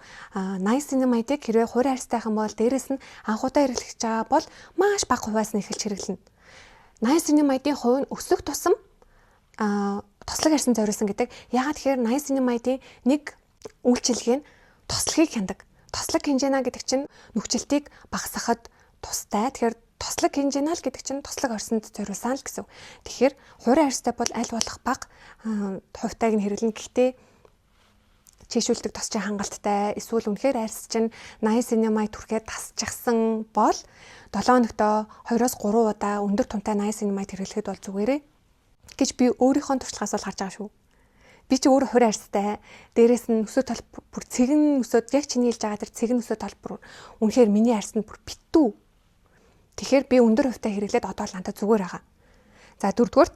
Niacinamide-ийг хэрвээ хуурай арьстайхан бол дээрэс нь анх удаа хэрэглэж байгаа бол маш бага хувиас нь эхэлж хэрэглэнэ. Niacinamide-ийн хувь нь өсөх тусам тослог арьсан зориулсан гэдэг. Яагаад тэгэхээр niacinamide-ийн нэг үйлчилгээ нь тослогийг хяндаг. Тослог хинжэна гэдэг чинь нөхцөлтийг багасгахад тустай. Тэгэхээр тослог хинжэнал гэдэг чинь тослог орсонд зориулсан л гэсэн. Тэгэхээр хуурай арьстай бол аль болох бага хувьтайг нь хэрэглэнэ. Гэхдээ чийшүүлдэг тос чинь хангалттай. Эсвэл үнэхээр арьс чинь niacinamide түрхээд тасчихсан бол 7 хоногтоо 2-3 удаа өндөр тунтай niacinamide хэрэглэхэд бол зүгээрээ гэж би өөрийнхөө туршлагаас бол харж байгаа шүү. Би ч өөрөө хуурай арьстай. Дээрээс нь өсөө тал бүр цэгэн өсөөд яг чиний хэлж байгаа тэр цэгэн өсөө тал бүр үнэхээр миний арьс нь бүр битүү. Тэгэхээр би өндөр хувьтай хэрэглээд одоо л надад зүгээр байгаа. За дөрөвдүгээрт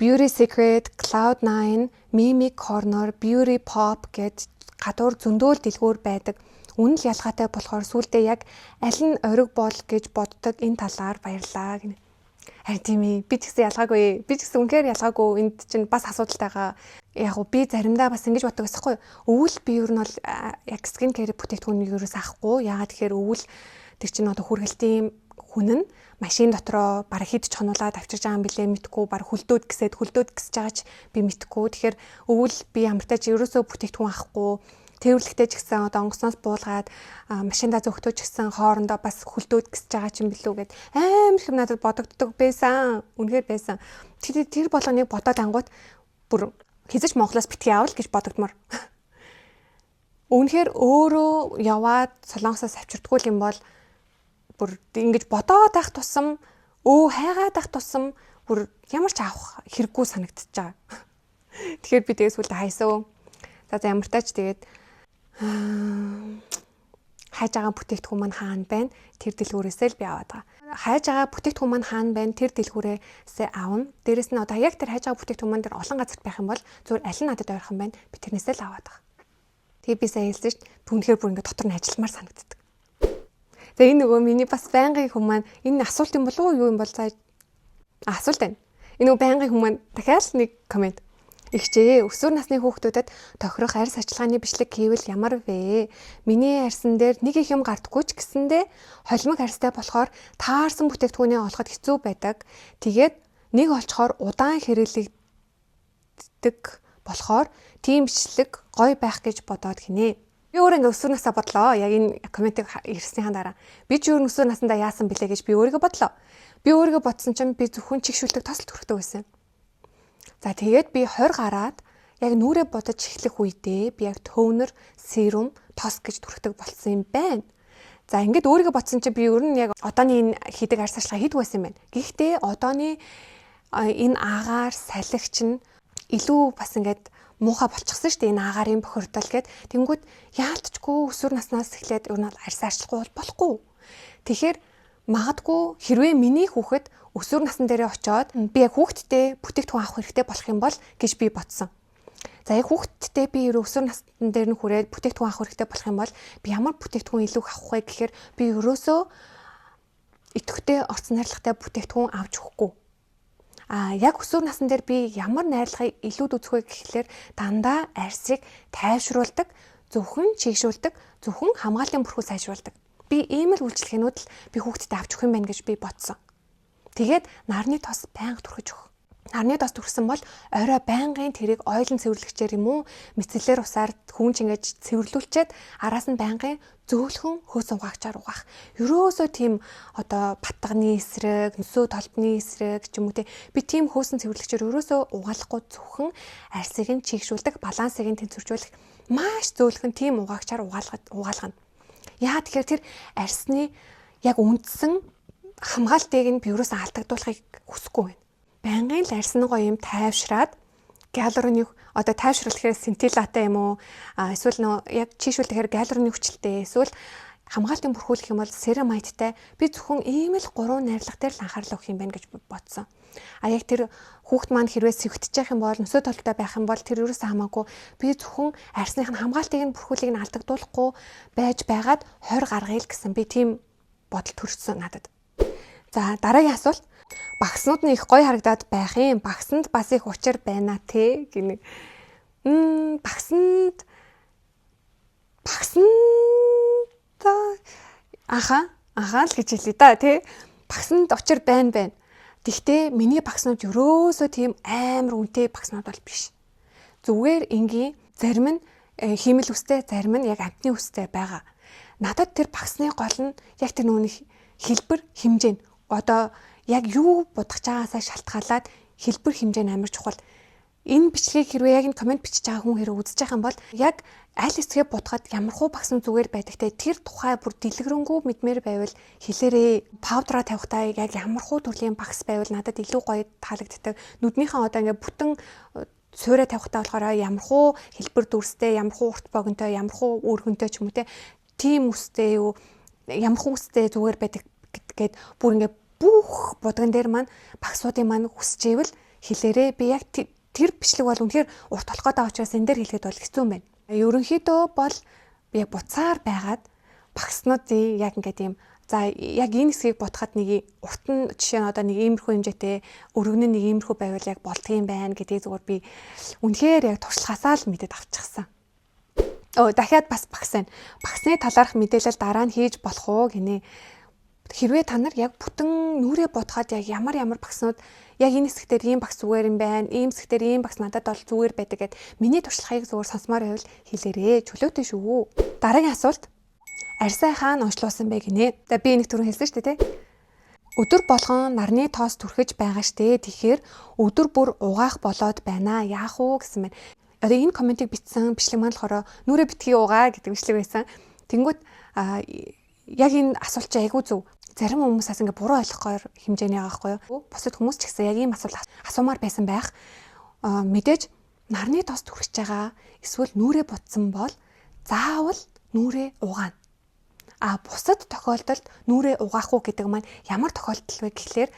Beauty Secret, Cloud9, Mimic Corner, Beauty Pop гэд гадуур зөндөөл дэлгүүр байдаг. Үнэн л ялгаатай болохоор сүүлдээ яг аль нь ориг бол гэж боддог энэ талаар баярлалаа гэнэ. Харин тийм ээ. Би ч гэсэн ялгаагүй. Би ч гэсэн үнэхээр ялгаагүй. Энд чинь бас асуудалтайгаа яг уу би заримдаа бас ингэж боддог байхгүй. Өвөл би ер нь бол яг скин кэр бүтээгдэхүүнийг ерөөс авахгүй. Яагаад тэгэхээр өвөл тэр чинь одоо хүргэлтийн хүн нь машин дотроо бараг хэд ч хонуулаад авчирж байгаа юм билээ мэдхгүй бараг хөлдөөд гисэж байгаа ч би мэдхгүй. Тэгэхээр өвөл би ямартай ч ерөөсөө бүтээгдэхүүн авахгүй. Тэрвэрлэгтэй ч гэсэн одоо онгоцноос буулгаад машиндаа зөгтөөж гисэн хоорондоо бас хөлдөөд гисэж байгаа ч юм билүү гэд амар их надад бодогддог байсан. Үнэхээр байсан. Тэр болгоныг бодоод ангууд бүр хизэж Монголоос битгий авал гэж бодогдмор. Үнэхээр өөрөө яваад Солонгосоос авчирдгүй юм бол бүр ингэж бодоод байх тусам хайгаад байх тусам бүр ямар ч авах хэрэггүй санагдчихж байгаа. Тэгэхээр би тэгээс үлдээ хайсаа. За ямар тач тэгээд хайж байгаа бүтээгдэхүүн маань хаана байна? Тэр дэлгүүрээсээ л би аваад байгаа. Хайж байгаа бүтээгдэхүүн маань хаана байна? Тэр дэлгүүрээсээ аавна. Дээрэс нь одоо яг тэр хайж байгаа бүтээгдэхүүн маань дээр олон газар байх юм бол зүгээр аль нь надад ойрхон байна? Би тэрнээсээ л аваад байгаа. Тэгээ би сая хэлсэн шүү дээ. Түүнхээр бүр ингэ дотор нь ажилламаар санагддаг. За энэ нөгөө миний бас байнгын хүн маань энэ асуулт юм болов уу юу юм бол за асуулт байна. Энэ нөгөө байнгын хүн маань дахиад нэг комент. Игчээ өсвөр насны хүүхдүүдэд тохирох арьс арчилгааны бичлэг хийвэл ямар вэ? Миний арьсан дээр нэг их юм гардаггүй ч гэсэндээ холимог арьстай болохоор таарсан бүтээгдэхүүнээ олоход хэцүү байдаг. Тэгээд нэг олцохоор удаан хэрэглэгддэг болохоор тийм бичлэг гоё байх гэж бодоод гинэ. Би өөрөө ингээ өсвөр насаа бодлоо. Яг энэ комментиг ирснийхэн дараа би ч өөр өсвөр насндаа яасан бэлээ гэж би өөрийгөө бодлоо. Би өөрийгөө бодсон чинь би зөвхөн чигшүүлдэг тосол төрхтэй байсан. За тэгээд би 20 гараад яг нүрээ бодож эхлэх үедээ би яг тонер, серум, тос гэж түрхдэг болсон юм байна. За ингээд өөрийгөө бодсон чинь би ер нь яг одооний энэ хийдэг арьс арчилгаа хийдэг байсан юм байна. Гэхдээ одооний энэ агаар салхич нь илүү бас ингээд муухай болчихсон шүү дээ. Энэ агарын бохирдол гэд. Тэнгүүд яалтчгүй өсвөр наснаас эхлээд ер нь арьс арчилгаа болохгүй. Тэгэхээр магадгүй хэрвээ миний хүүхэд өсвөр насн дээрээ очиод би яг хүүхдтэй бүтээгдэхүүн авах хэрэгтэй болох юм бол гэж би бодсон. За яг хүүхдтэй би өсвөр насн дээр нь хүрээд бүтээгдэхүүн авах хэрэгтэй болох юм бол би ямар бүтээгдэхүүн илүү авах вэ гэхээр би ерөөсөө идэвхтэй орц найрлагатай бүтээгдэхүүн авч өгөхгүй. Яг өсвөр насн дээр би ямар найрлагыг илүүд үзэх вэ гэхлээр дандаа арьсыг тайвшруулдаг зөвхөн чийгшүүлдэг, зөвхөн хамгааллын бүрхүү сайжруулдаг. Би ийм л үйлчлэгээнүүд л би хүүхдэд авч өгөх юм байна гэж би бодсон. Тэгээд нарны тос байнга түрхэж өгөх. Нарны тос түрхсэн бол орой байнгын тэрийг ойлон цэвэрлэгчээр юм уу мицеллэр усаар хүнч ингэж цэвэрлүүлчихэд араас нь байнгын зөөлхөн хөөсөн угаагчаар угаах. Ерөөсөө тийм одоо батганы эсрэг, нөсөө толбны эсрэг ч юм уу би тийм хөөсөн цэвэрлэгчээр ерөөсөө угаалахгүй зөвхөн арсыг нь чийгшүүлдэг, балансыг нь тэнцвэржүүлэх маш зөөлхөн тийм угаагчаар угаалгана. Яа тэгэхээр тэр арсны яг үндсэн хамгаалтыг нь би ерөөсөө алдагдуулахыг хүсэхгүй байна. Байнгын л арсны гоё юм тайвшраад галерны одоо тайвшруулахаар синтилатай юм уу эсвэл нөө яг чийшүүлэхээр галерны хүчтэй эсвэл хамгаалтын бүрхүүлэх юм бол серамайдтай би зөвхөн ийм л 3 найрлага дээр л анхаарал өгөх юм байна гэж бодсон. Яг тэр хүүхд маань хэрвээ сэвгтэж явах юм бол нөсөө толгойтой байх юм бол тэр ерөөсөө хамаагүй би зөвхөн арсных нь хамгаалтыг нь бүрхүүлийг нь алдагдуулахгүй байж байгаад 20 гаргая л гэсэн би тийм бодол төрсөн надад. За дараагийн асуулт. Багснууд нь их гоё харагдаад байх юм. Багсанд бас их учир байна те гинэ. Багсанд ахаа л гэж хэлээ да тий. Багсанд учир байна. Гэхдээ миний багснууд ерөөсөө тийм амар үнэтэй багснууд бол биш. Зүгээр энгийн зарим нь химэл үстэй, зарим нь яг амтны үстэй байгаа. Надад тэр багсны гол нь яг тэр нүуний хэлбэр хэмжээ. Одоо яг юу бодож байгаагаа шалтгаалаад хэлбэр хэмжээ нь амар чухал. Энэ бичлэгийг хэрвээ яг энэ комент бичиж байгаа хүн хэрэг үзэж байгаа юм бол яг аль хэсгээ бодоход ямархуу багсан зүгээр байдаг те тэр тухай бүр дэлгэрэнгүй мэдмээр байвал хэлээрээ паудра тавихтаа яг ямархуу төрлийн багс байвал надад илүү гоё таалагддаг. Нүднийхэн одоо ингээ бүтэн суурэ тавихтаа болохоор ямархуу хэлбэр дүрстэй, ямархуу урт богинтой, ямархуу өргөнтэй ч юм уу те тийм үстэй юу, ямархуу үстэй зүгээр байдаг гэдгээд бүр ингээ бүх будган дээр маань багсуудын маань хүсчээвэл хэлээрээ би яг тэр бичлэг бол үнэхээр урт болох гэдэг учраас энэ дээр хэлэхэд бол хэцүү юм байна. Ерөнхийдөө бол яг буцаар байгаад багснуудын яг ингээд юм за яг энэ хэсгийг бодоход нэг урт нь жишээ нь одоо нэг иймэрхүү хэмжээтэй өргөн нь нэг иймэрхүү байвал яг болдгийм байна гэдгийг зүгээр би үнэхээр яг туршлагаасаа л мэдээд авчихсан. Дахиад бас багс байна. Багсны талаарх мэдээлэл дараа нь хийж болох уу гинэ. Хэрвээ та нар яг бүтэн нүрээ бодоход яг ямар багснууд яг энэ хэсгээр ийм багс зүгээр юм байна. Ийм хэсгээр ийм багс надад бол зүгээр байдаг гэд миний туршлагыг зүгээр сонсомоор байвал хэлээрээ. Чөлөөтэй шүү. Дараагийн асуулт. Арьсаа хаана уншлуулсан бэ гинэ. Би нэг түрүү хэлсэн шүү дээ, тэ. Өдөр болгон нарны тоос түрхэж байгаа штэ. Тэгэхээр өдөр бүр угаах болоод байна. Яах уу гэсэн мэн. Одоо энэ комментиг бичсэн бичлэг маань болохоор нүрээ битгий угаа гэдэг бичлэг байсан. Тэнгүүд яг энэ асуулт чинь айгүй зөв. Зарим хүмүүсээс ингээ буруу ойлгохоор хэмжээний байгаа байхгүй юу? Бусад хүмүүс ч гэсэн яг ийм асуулт асуумаар байсан байх. Мэдээж нарны тоос түрхэж байгаа эсвэл нүрээ бутсан бол заавал нүрээ угаана. Бусад тохиолдолд нүрээ угаах уу гэдэг маань ямар тохиолдол вэ гэхлээр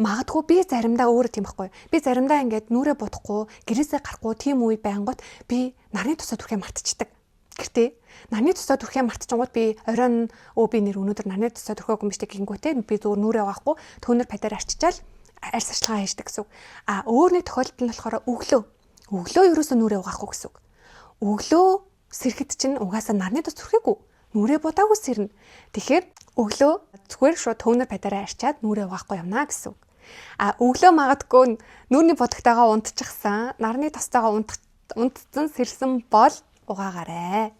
магадгүй би заримдаа өөрөө тийм байхгүй. Би заримдаа ингээд нүрээ будахгүй, гэрээсээ гарахгүй тийм үе байнгут би нарны тосоо түрхээ мартчихдаг. Гэртээ нарны тосоо түрхээ мартчихгууд би оройн би нэр өнөөдөр нарны тосоо түрхээгүй юм шиг гингүүтэй би зүгээр нүрээ угаахгүй төнөр падаар арчичаал арьс арчилгаа хийждэг гэсэн үг. Өөр нэг тохиолдол нь болохоор өглөө ерөөсөө нүрээ угаахгүй гэсэн үг. Өглөө сэрхэд чинь угаасаа нарны тос түрхээгүй. Нүрээ будаагүй сэрнэ. Тэгэхээр өглөө зүгээр шууд төнөр падаараа арчаад нүрээ угаахгүй юмнаа гэсэн үг. Өглөө магадгүй нүрний бодогтойгоо унтчихсан, нарны тостойгоо унтцсан сэрсэн бол угаагаарай.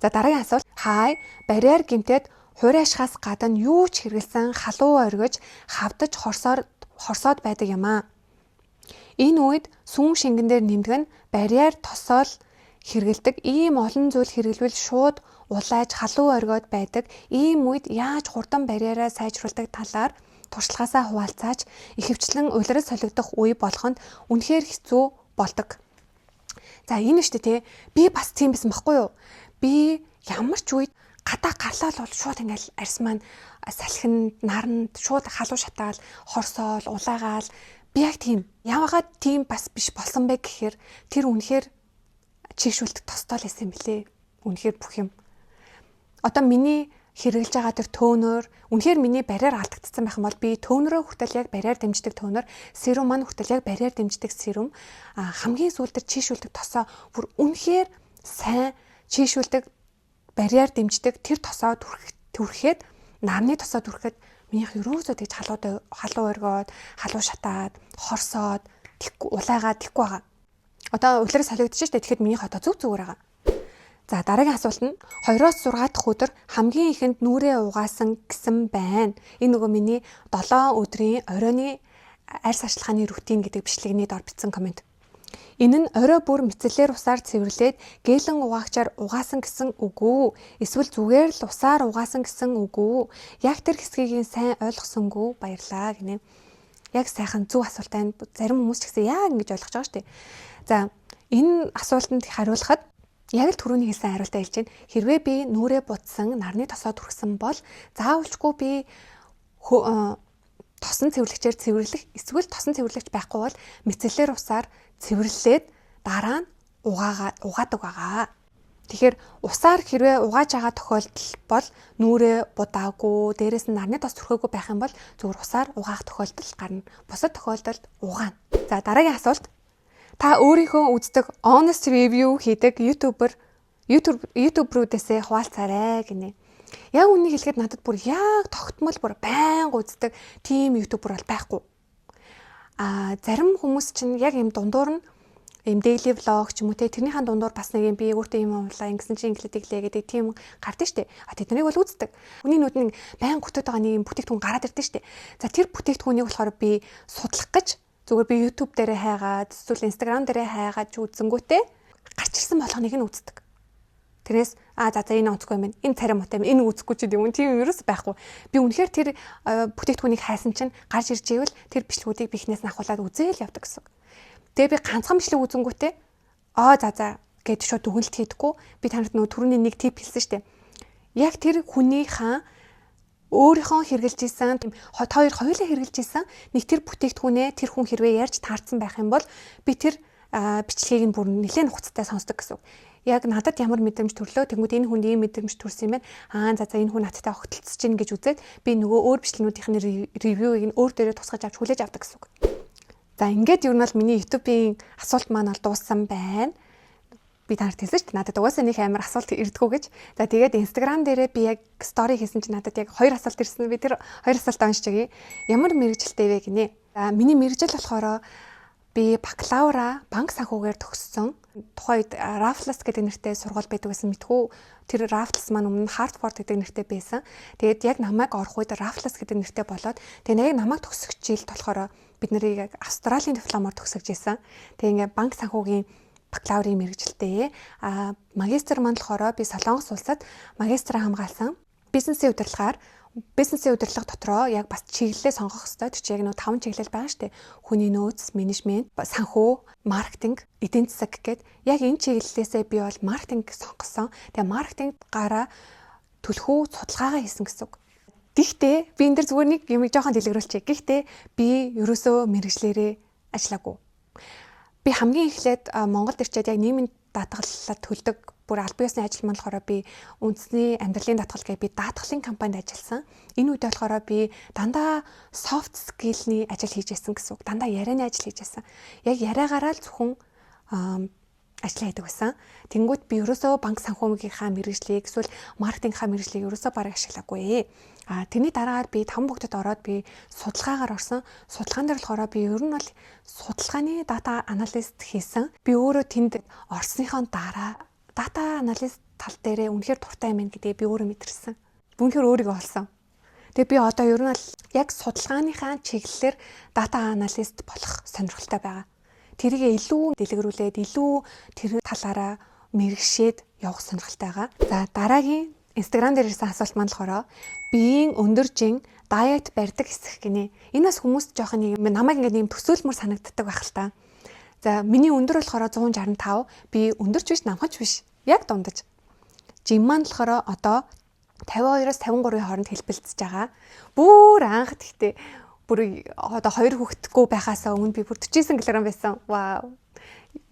За дараагийн асуулт. Хай, барьяар гимтээд хуурайшхаас гадна юу ч хэрэгэлсэн халуу оргиж, хавдаж хорсоод байдаг юм аа. Энэ үед сүүн шингэн дээр нэмдэг нь барьяар тосоол хэрэгэлдэг ийм олон зүйл хэрэглэвэл шууд улайж халуу оргиод байдаг. Ийм үед яаж хурдан барьяараа сайжруулдаг талаар туршлагаасаа хуваалцаач. Ихэвчлэн улирал солигдох үе болгонд үнэхээр хэцүү болдог. За энэ шүү дээ, би бас тийм байсан байхгүй юу? Би ямар ч үед гадаа гарлал бол шууд ингээл арьс маань салхинд, наранд шууд халуу шатаал, хорсоол, улайгаал би яг тийм. Явагаад тийм бас биш болсон бэ гэхээр тэр үнэхээр чийгшүүлдэг тостол байсан юм билээ. Үнэхээр бүх юм. Одоо миний хэрэгжилж байгаа тэр төнөр үнэхээр миний барьаар алдагдсан байх юм бол би төнөрөө хүртэл яг барьаар дэмждэг төнөр, серум маань хүртэл яг барьаар дэмждэг серум хамгийн сүүлд тэр чийгшүүлдэг тосоо бүр үнэхээр сайн чийшүүлдэг, барьяар дэмждэг тэр тосоо түрхэхэд нарны тосоо түрхэхэд минийх ерөөсөө тэгж халуу өргөөд, халуу шатаад, хорсоод, улайгаад тэхгүй байгаа. Одоо улирал солигдож штэ тэгэхэд минийх одоо зүгээр байгаа. За дараагийн асуулт нь 2-6 дахь өдөр хамгийн ихэнд нүрээ угаасан гэсэн байна. Энэ нөгөө миний 7 өдрийн оройны арьс ашиглахааны рутин гэдэг бичлэгний дор бичсэн комент. Энэ нь орой бүр мицеллэр усаар цэвэрлээд гээлэн угаагчаар угаасан гэсэн үг үү? Эсвэл зүгээр л усаар угаасан гэсэн үг үү? Яг тэр хэсгийг сайн ойлгосонгүй баярлаа гинэ. Яг сайхан зөв асуулт байна. Зарим хүмүүс ч гэсэн яа ингэж ойлгож байгаа шүү дээ. За энэ асуултанд хариулахад яг л түрүүний хэлсэн хариултаа хэлж байна. Хэрвээ би нүрээ будсан, нарны тосоо түрхсэн бол заавалчгүй би тосон цэвэрлэгчээр цэвэрлэх, эсвэл тосон цэвэрлэгч байхгүй бол мицеллэр усаар цэвэрлээд дараа нь угаадаг байгаа. Тэгэхээр усаар хэрвээ угааж байгаа тохиолдол бол нүрээ будаагүй, дээрээс нь нарны тос түрхээгүй байх юм бол зөвхөн усаар угаах тохиолдол гарна. Бусад тохиолдолд угаана. За дараагийн асуулт. Та өөрийнхөө үздэг honest review хийдэг YouTuber-уудээсээ хуваалцаарай гинэ. Яг үнийг хэлэхэд надад бүр яг тогтмол бүр байнга үздэг team YouTuber бол байхгүй. Зарим хүмүүс чинь яг юм дундуур нь юм daily vlog ч юм уу те тэрнийхэн дундуур бас нэг юм би өөртөө юм авлаа ингэсэн чинь инглидэг лээ гэдэг тийм гардаг штэ. Тэднийг бол үздэг. Хүний нүд нь байнга хөтөд байгаа нэг юм бүтээгдэхүүн гараад ирдэг штэ. За тэр бүтээгдэхүүнийг болохоор би судлах гэж зүгээр би YouTube дээрээ хайгаад эсвэл Instagram дээрээ хайгаад ч үзэнгүүтээ гарч ирсэн болгоныг нь үздэг. Тэрнээс за энэ онцгүй юм байна. Энэ царай муутай юм. Энэ үзэхгүй ч юм уу. Тийм ерөөс байхгүй. Би үнэхээр тэр бүтээгдэхүүнийг хайсан чинь гарч ирж ивэл тэр бичлэгүүдийг би ихнээс нь ахуулаад үзээл явдаг гэсэн. Тэгээ би ганцхан бичлэг үзэнгүүтээ за гэд шууд дүгнэлт хийдэггүй. Би танарт нөгөө түрүүний нэг тип хэлсэн штэ. Яг тэр хүнийхэн өөрийнхөө хэрэгжилж исэн хоёр хоёулаа хэрэгжилж исэн нэг тэр бүтээгдэхүүнээ тэр хүн хэрвээ ярьж таарсан байх юм бол би тэр бичлэгийг нь бүр нэлээд хуцтай сонсдог гэсэн. Яг надад ямар мэдрэмж төрлөө тэгмүүд энэ хүнд ийм мэдрэмж төрсөн юм байна. За энэ хүн надтай огтлцож гин гэж үзээд би нөгөө өөр бичлэгнүүдийн ревюгийг нь өөр дээрээ тусгаж авч хүлээж авдаг гэсэн. За ингээд юу нь бол миний YouTube-ийн асуулт маань бол дууссан байна. Би танарт хэлсэн шүү дээ. Надад угаасаа нэг амар асуулт ирдэггүй гэж. За тэгээд Instagram дээрээ би яг story хийсэн чинь надад яг 2 асуулт ирсэн. Би тэр 2 асуултаа уншиж өгье. Ямар мэрэгжилтэй вэ гинэ? За миний мэрэгжил болохоор би бакалавра банк санхүүгээр төгссөн. Тухайн үед Raffles гэдэг нэртэй сургууль байдаг гэсэн мэдхүү. Тэр Raffles маань өмнө Hartford гэдэг нэртэй байсан. Тэгээд яг намайг орох үед Raffles гэдэг нэртэй болоод тэгээд яг намайг төгсөх жилд болохоор бид нарыг Австралийн дипломоор төгсөж исэн. Тэгээд ингээ банк санхүүгийн бакалаврын мэрэгжилтэй. Магистр маань болохоор би Солонгос улсад магистраа хамгаалсан. Бизнесийн удирдлага дотроо яг бас чиглэлээ сонгох хэрэгтэй. Тэр чинь яг нэг 5 чиглэл байгаа шүү дээ. Хүний нөөц, менежмент, санхүү, маркетинг, эдийн засаг гэхэд яг энэ чиглэлээсээ би бол маркетинг сонгосон. Тэгээ маркетинг гараа төлхөө судалгаагаа хийсэн гэсэн үг. Гэхдээ би энэ дэр зүгээр нэг юм жоохон дэлгэрүүлчихье. Гэхдээ би ерөөсөө мэрэгчлэрээ ажиллаагүй. Би хамгийн эхлээд Монголд ирчээд яг нийгмийн даатгаллаад төлдөг бүр аль биесны ажил маань болохоор би үндэсний амьдралын даатгал гэж би даатгалын компанид ажилласан. Энэ үед болохоор би дандаа soft skill-ний ажил хийж байсан гэсэн үг. Дандаа ярианы ажил хийж байсан. Яг яриагаараа л зөвхөн ажиллаа хийдэг байсан. Тэнгүүт би ерөөсөө банк санхүүгийнхаа мэргэжлийг эсвэл маркетингийнхаа мэргэжлийг ерөөсөө бараг ашиглаагүй. Тэрний дараагаар би 5 бүгдэд ороод би судалгаагаар орсон. Судалгаан дээр болохоор би ер нь бол судалгааны дата аналист хийсэн. Би өөрөө тэнд орсныхоо дараа дата аналист тал дээрээ үнэхээр дуртай юм байна гэдгийг би өөрөө мэдэрсэн. Үнэхээр өөрийгөө олсон. Тэгээ би одоо ер нь бол яг судалгааныхаа чиглэлээр дата аналист болох сонирхолтой байгаа. Тэрийг илүү дэлгэрүүлээд илүү тэр талаараа мэрэгшээд явах сонирхолтой байгаа. За дараагийн Instagram дээр ирсэн асуулт маань болохоор биеийн өндөржин диет барьдаг хэсэг гинэ. Энэ бас хүмүүст жоохон нэг намайг ингээд юм төсөөлмөр санагддаг байх л та. За миний өндөр болохоор 165. Би өндөрч биш, намхаж биш. Яг дундаж. Жим маань болохоор одоо 52-аас 53-ийн хооронд хэлбэлцэж байгаа. Бүр анх гэхдээ бүр одоо 2 хүүхэдгүй байхаасаа өмнө би бүр 49 кг байсан. Вау.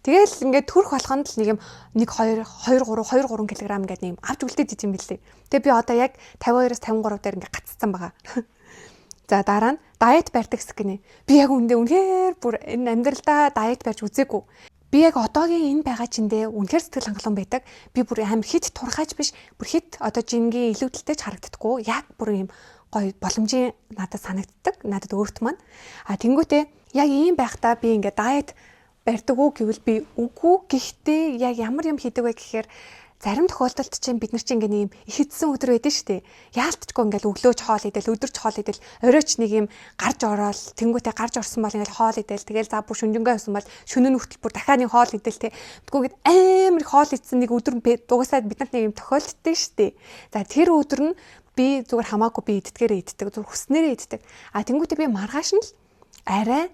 Тэгэл ингээд төрөх болгонд л нэг юм 1 2 3 кг ингээд нэг авч үлдээд идэх юм билээ. Тэгээ би одоо яг 52-аас 53 дээр ингээд гаццсан байгаа. За дараа нь диет барьдаг гинэ. Би яг үнэхээр бүр энэ амьдралдаа диет барьж үзээгүй. би яг одоогийн энэ байгаа чиндээ үнэхээр сэтгэл хангалуун байдаг. Би бүр амар хит турхааж биш, бүр хит одоо жингийн илүүдэлтэй ч харагддаггүй. Яг бүр юм гоё боломжийн надад санагддаг. Надад өөрт маань. Тэнгүүтээ яг ийм байхдаа би ингээд дайет барьдаг уу гэвэл би үгүй. Гэхдээ яг ямар юм хийдэг вэ гэхээр зарим тохиолдолд чинь бид нар чинь ингээ ийм их эдсэн өдөр байдаг шүү дээ. Яалтчгүй ингээл өглөөч хоол идэл, өдөрч хоол идэл, оройч нэг юм гарч ороод, тэнгуүтээ гарч орсон бол ингээл хоол идэл, тэгэл за бүр шүнжэнгээ явсан бол шөнө нь хүртэл бүр дахиад нэг хоол идэл те. Тэгвэл амар их хоол идсэн нэг өдөр дугасаад биднэрт нэг юм тохиолддог шүү дээ. За тэр өдөр нь би зүгээр хамаагүй би иддгээрээ иддэг, зүгээр хүснээрээ иддэг. Тэнгуүтээ би маргааш нь л арай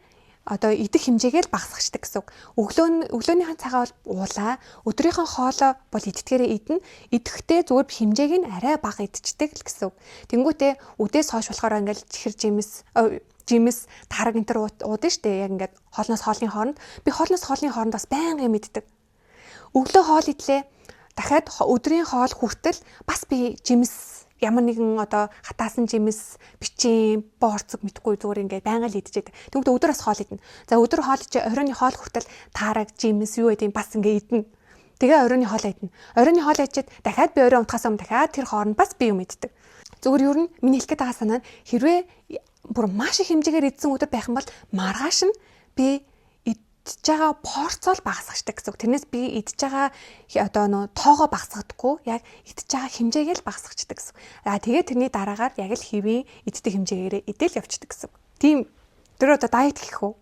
одоо идэх хэмжээгээ л багасгачдаг гэсэн үг. Өглөөнийхэн цагаа бол уулаа, өдрийнхөө хоолоо бол иддгээрээ идэнэ. Идэхдээ зүгээр хэмжээг нь арай бага идчихдэг л гэсэн үг. Тэнгүүтээ үдээс хойш болохоор ингээл чихэр жимс тараг энтер уудэн штэ. Яг ингээд хоолноос хоолны хооронд би хоолноос хоолны хооронд бас байнга юм иддэг. Өглөө хоол идлээ. Дахиад өдрийн хоол хүртэл бас би жимс ямар нэгэн одоо хатаасан жимс, бичийн, борцог мэдгүй зүгээр ингээд байнга л идчихэдэг. Тэгвэл өдөр бас хоол идэнэ. За өдөр хоол чи оройны хоол хүртэл таараг, жимс юу гэдэг юм бас ингээд идэнэ. Тэгээ оройны хоол идэнэ. Оройны хоол ичээд дахиад би орой унтахаас өмнө дахиад тэр хооронд бас би юм иддэг. Зүгээр ер нь миний хэлэх гээд байгаа санаа нь хэрвээ бүр маш их хэмжээгээр идсэн өдөр байх юм бол маргааш нь би идж байгаа порцоо л багасгачдаг гэсэн үг. Тэрнээс би идж байгаа одоо нөө тоогоо багасгадаггүй, яг идж байгаа хэмжээгээ л багасгачдаг гэсэн. Тэгээд тэрний дараагаар яг л хэвийн иддэг хэмжээгээр идэл явцдаг гэсэн. Тийм тэр одоо дайет гэх үү.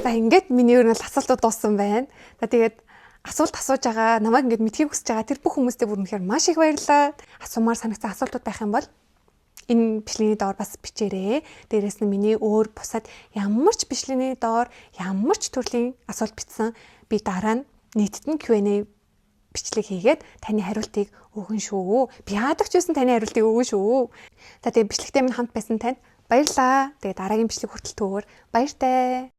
За ингээд миний ер нь асуултууд дууссан байна. За тэгээд асуулт асууж байгаа, намайг ингээд мэдхийг хүсэж байгаа тэр бүх хүмүүстээ бүр үнэхээр маш их баярлалаа. Асуумаар санагцсан асуултууд байх юм бол энэ бичлэгийн доор бас бичээрэй. Дээрээс нь миний өөр бусад ямар ч бичлэгийн доор ямар ч төрлийн асуулт бичсэн би дараа нь нийтэд нь Q&A бичлэг хийгээд таны хариултыг өгөн шүү. Би яадаг ч байсан таны хариултыг өгөн шүү. За тэгээ бичлэгтэй минь хамт байсан танд баярлалаа. Тэгээ дараагийн бичлэг хүртэл түгээр баяртай.